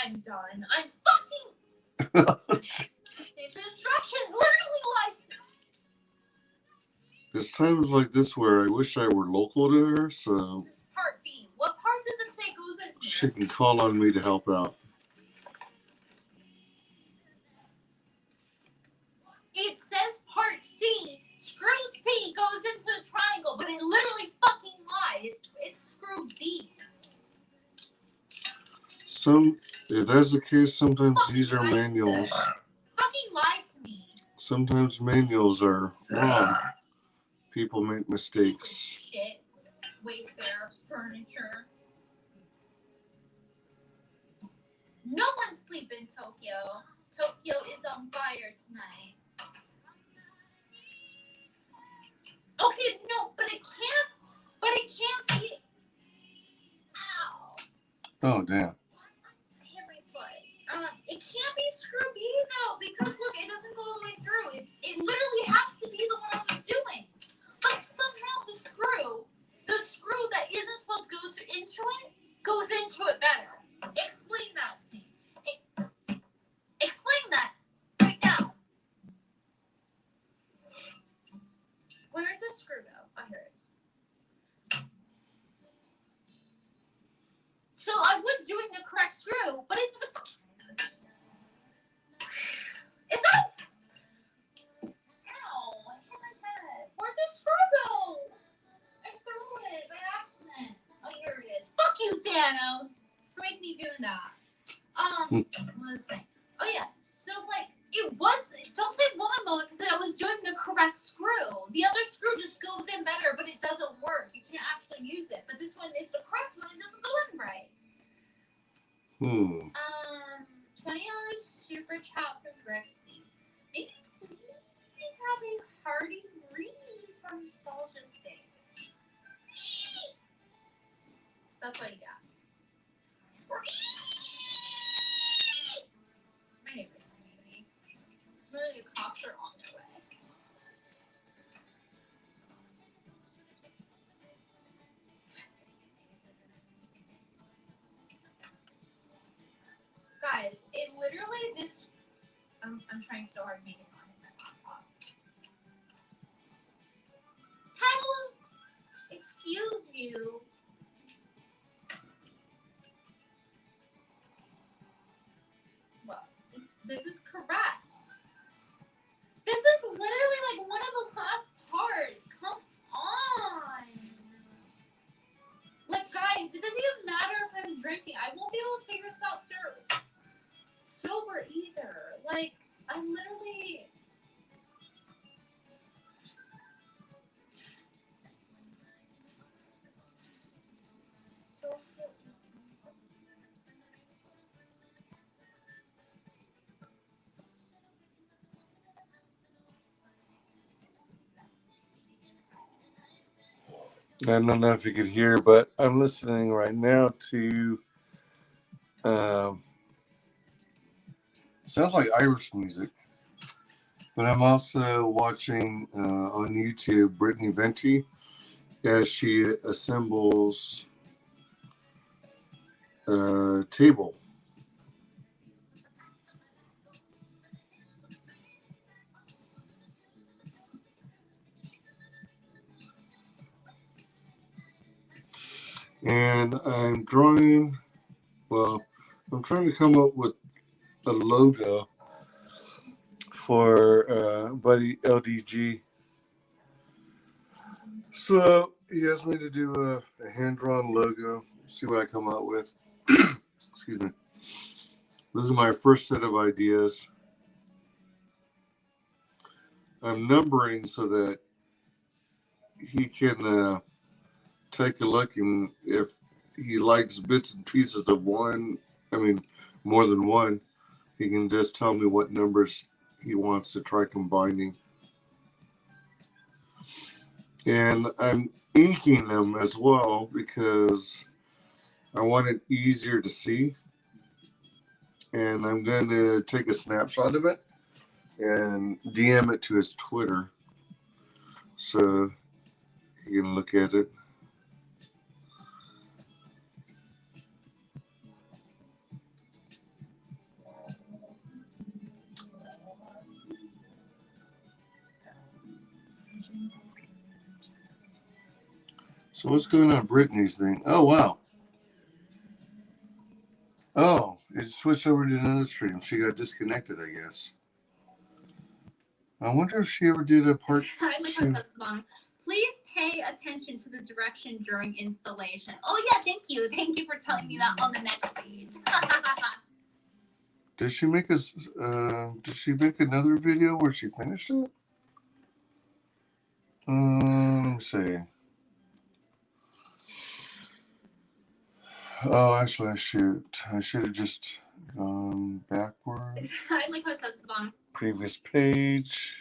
I'm done. I'm fucking. These instructions literally lied to me. There's times like this where I wish I were local to her, so. This is part B. What part does it say goes in here? She can call on me to help out. It says part C. Screw C goes into the triangle, but it literally fucking lies. It's screw D. If that's the case, sometimes these are manuals. Fucking lied to me. Sometimes manuals are wrong. People make mistakes. Shit. Wayfair furniture. No one sleep in Tokyo. Tokyo is on fire tonight. Okay, no, but it can't be. Ow. Oh, damn. I hit my foot. It can't be screw B though, because look, it doesn't go all the way through. It literally has to be the one I was doing. But somehow the screw that isn't supposed to go into it, goes into it better. Explain that to me. Explain that right now. Where did the screw go? I heard it. So I was doing the correct screw, but it's. Is that? Ow! I hit my head. Where'd the screw go? I threw it by accident. Oh, here it is. Fuck you, Thanos! For making me do that. What was I saying? Oh yeah. So like it was. Don't say woman mode because I was doing the correct screw. The other screw just goes in better, but it doesn't work. You can't actually use it. But this one is the correct one. It doesn't go in right. $20 super chat from Grexy. Maybe please have a hearty read from Nostalgia State. That's what you got. My neighbor's community. Really, the cops are on their way. Guys, it literally this. I'm trying so hard to make it on my laptop. Petals, excuse you. Well, this is correct. This is literally like one of the last parts. Come on. Like, guys, it doesn't even matter if I'm drinking. I won't be able to figure this out sober either. Like, I'm literally. I don't know if you could hear, but I'm listening right now to sounds like Irish music. But I'm also watching on YouTube Britney Venti as she assembles a table. And I'm drawing, well, I'm trying to come up with a logo for Buddy LDG. So he asked me to do a hand-drawn logo, see what I come out with. Excuse me. This is my first set of ideas. I'm numbering so that he can take a look, and if he likes bits and pieces of one, I mean, more than one, he can just tell me what numbers he wants to try combining. And I'm inking them as well because I want it easier to see. And I'm going to take a snapshot of it and DM it to his Twitter so you can look at it. So what's going on Britney's thing? Oh, wow. Oh, it switched over to another stream. She got disconnected, I guess. I wonder if she ever did a part two. Please pay attention to the direction during installation. Oh yeah, thank you. Thank you for telling me that on the next stage. Did she make us? Did she make another video where she finished it? Let me see. Oh, actually, I should have just gone backwards. I like how it says at the bottom. Previous page.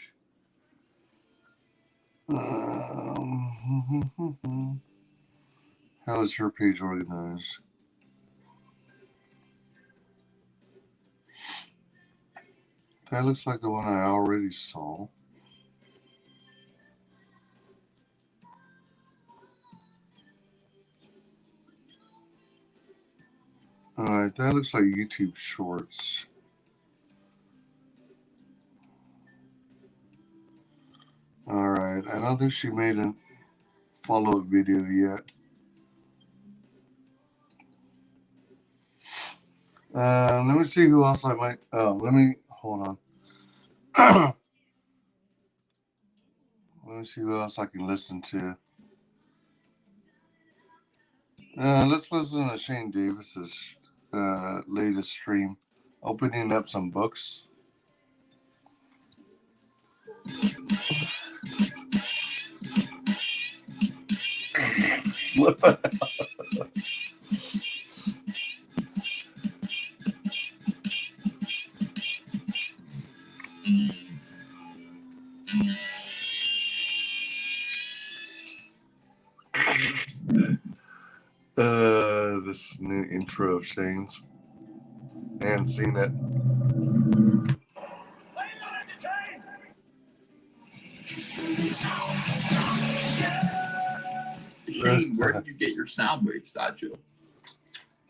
How is her page organized? That looks like the one I already saw. Alright, that looks like YouTube Shorts. Alright, I don't think she made a follow-up video yet. Let me see who else I might. Oh, let me hold on. Let me see who else I can listen to. Let's listen to Shane Davis's latest stream, opening up some books. This new intro of Shane's. I hadn't seen it. Shane, where did you get your sound wave statue?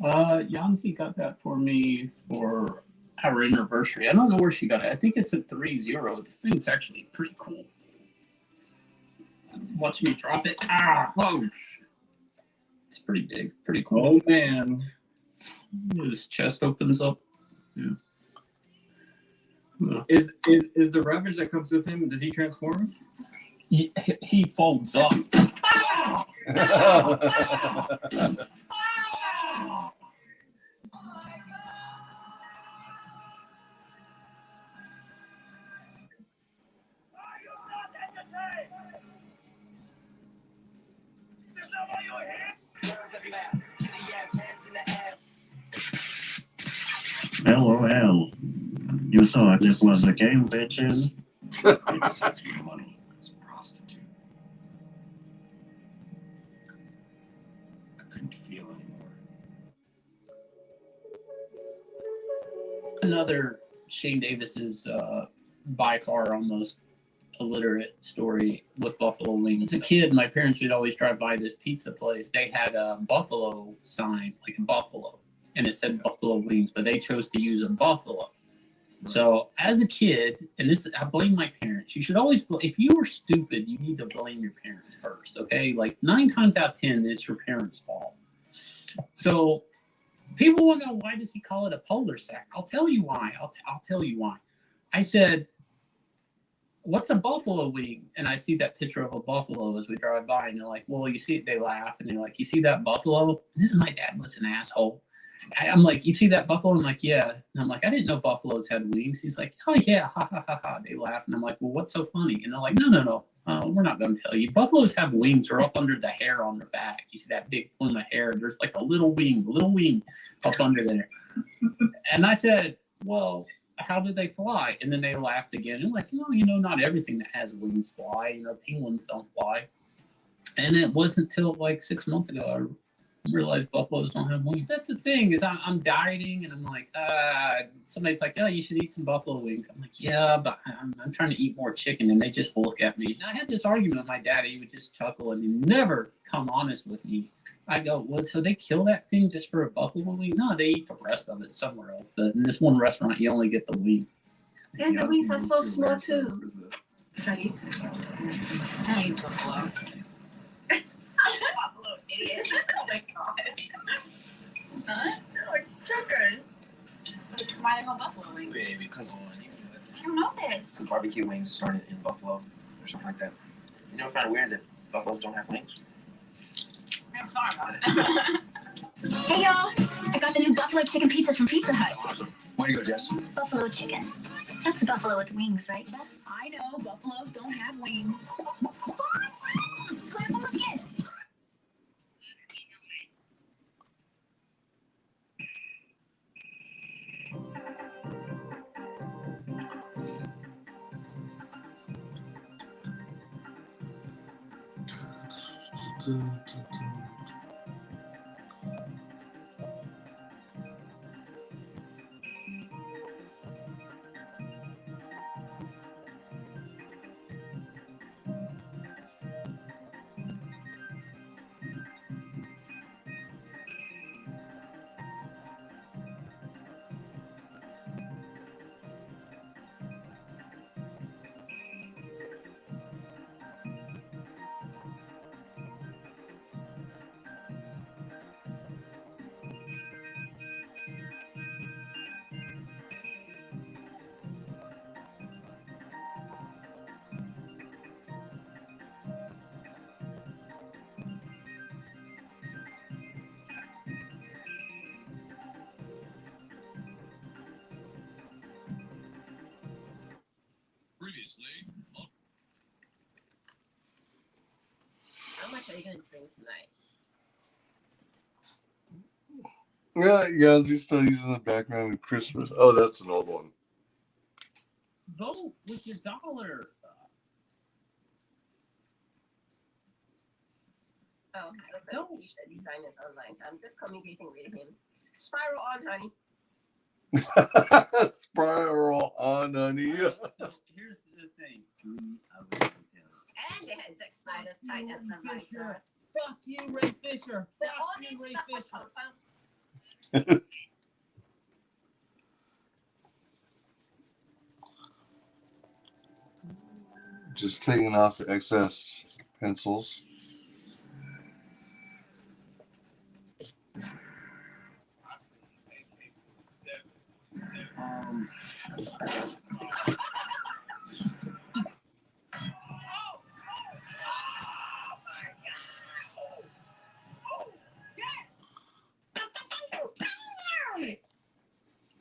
Yanzi got that for me for our anniversary. I don't know where she got it. I think it's a 3.0. This thing's actually pretty cool. Watch me drop it. Ah, whoa. It's pretty big, pretty cool. Oh man. His chest opens up. Yeah. Is the ravage that comes with him, does he transform? He folds up. LOL. You thought this was a game, bitches? It's sexy money. It's a prostitute. I couldn't feel anymore. Another Shane Davis's by far almost illiterate story with buffalo wings. As a kid, my parents would always drive by this pizza place. They had a buffalo sign, like a buffalo, and it said buffalo wings, but they chose to use a buffalo. So as a kid, and this, I blame my parents. You should always, if you were stupid, you need to blame your parents first, okay? Like 9 times out of 10, it's your parents' fault. So people want to know, why does he call it a polar sack? I'll tell you why. I'll tell you why. I said, what's a buffalo wing? And I see that picture of a buffalo as we drive by, and they're like, well, you see, they laugh, and they're like, you see that buffalo? This is my dad was an asshole. I'm like, you see that buffalo? I'm like, yeah. And I'm like, I didn't know buffaloes had wings. He's like, oh yeah, ha ha ha ha. They laugh, and I'm like, well, what's so funny? And they're like, no. We're not going to tell you. Buffaloes have wings. They're up under the hair on their back. You see that big plume of hair? There's like a little wing up under there. And I said, well, how do they fly? And then they laughed again. And like, not everything that has wings fly. Penguins don't fly. And it wasn't until like 6 months ago I realized buffaloes don't have wings. That's the thing, is I'm dieting, and I'm like, somebody's like, oh, you should eat some buffalo wings. I'm like, yeah, but I'm trying to eat more chicken, and they just look at me. And I had this argument with my dad. He would just chuckle and he'd never come honest with me. I go, well, so they kill that thing just for a buffalo wing? No, they eat the rest of it somewhere else. But in this one restaurant, you only get the wing. And the wings are so small too. Chinese. I eat buffalo. Buffalo idiot. Oh my god. It's not? No, it's chicken. But it's why they're called buffalo wings. Yeah, because I don't know this. the barbecue wings started in Buffalo or something like that. You know, I find it weird that buffaloes don't have wings. I'm sorry about it. Hey y'all, I got the new buffalo chicken pizza from Pizza Hut. Awesome. Where do you go, Jess? Buffalo chicken. That's the buffalo with wings, right, Jess? I know, buffaloes don't have wings. Slap them again. How much are you gonna drink tonight? Yeah, these still using the background of Christmas. Oh, that's an old one. Vote with your dollar. Oh, look, you should design this online. I'm just communicating with him. Spiral on, honey. Spiral on, honey. So here's the thing. And they had Zack Snyder's tight as the writer. Fuck you, Ray Fisher. The Fuck all you, this Ray stuff was Fisher. confirmed. Just taking off the excess pencils.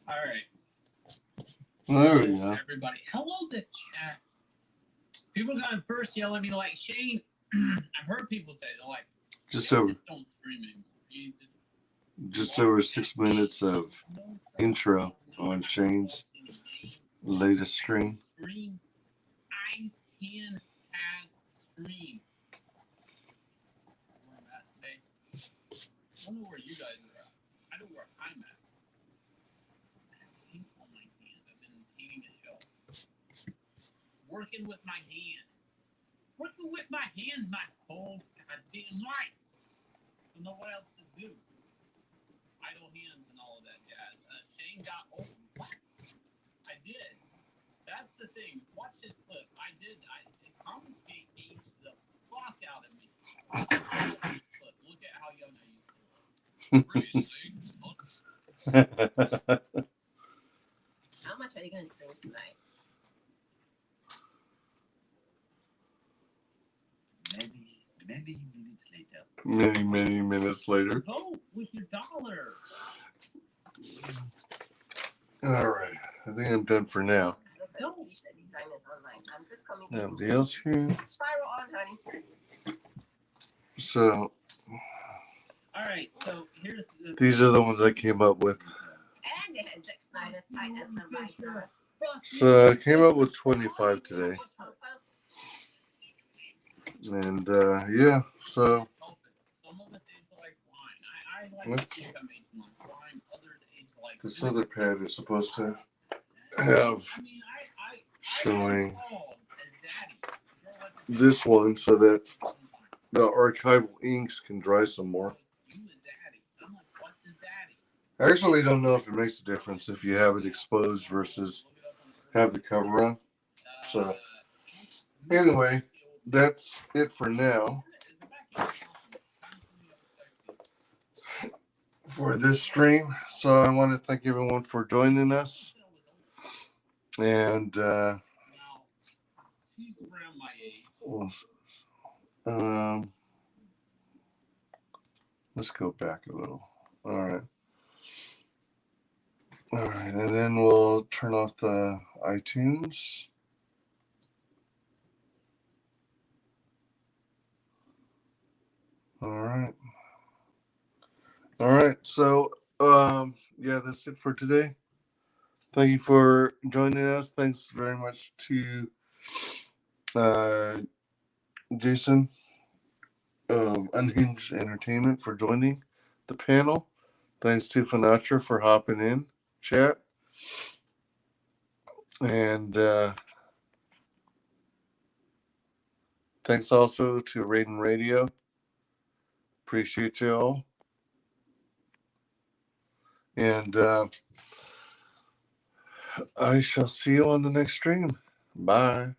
All right. There we go. Everybody, hello to chat. People got first yell at me like, Shane. I've heard people say they're like, Just over don't scream anymore. You just over 6 minutes of intro on Shane's latest stream. Scream. Eyes can have scream. Where I'm at today. I don't know where you guys are at. I know where I'm at. I have paint on my hand. I've been painting a shelf. Working with my hand. Working with my hands my whole goddamn life. I don't know what else to do. Idle hands and all of that jazz. Shane got old. What? I did. That's the thing. Watch this clip. I did. It commentate aged the fuck out of me. Look at how young I used to look. How much are you going to drink tonight? Many minutes later. Many minutes later. Vote with your dollar. All right. I think I'm done for now. Don't teach the designers online. I'm just coming. Nobody else here. Spiral on, honey. So All right, so here's the. these are the ones I came up with. And they had Zack Snyder tight as the right. So I came up with 25 today. And yeah, so this other pad is supposed to have showing this one so that the archival inks can dry some more. I actually don't know if it makes a difference if you have it exposed versus have the cover on. So anyway, that's it for now for this stream. So I want to thank everyone for joining us. And let's go back a little. All right. All right, and then we'll turn off the iTunes. All right. All right. So, yeah, that's it for today. Thank you for joining us. Thanks very much to Jason of Unhinged Entertainment for joining the panel. Thanks to Finatra for hopping in chat. And thanks also to Raiden Radio. Appreciate you all. And I shall see you on the next stream. Bye.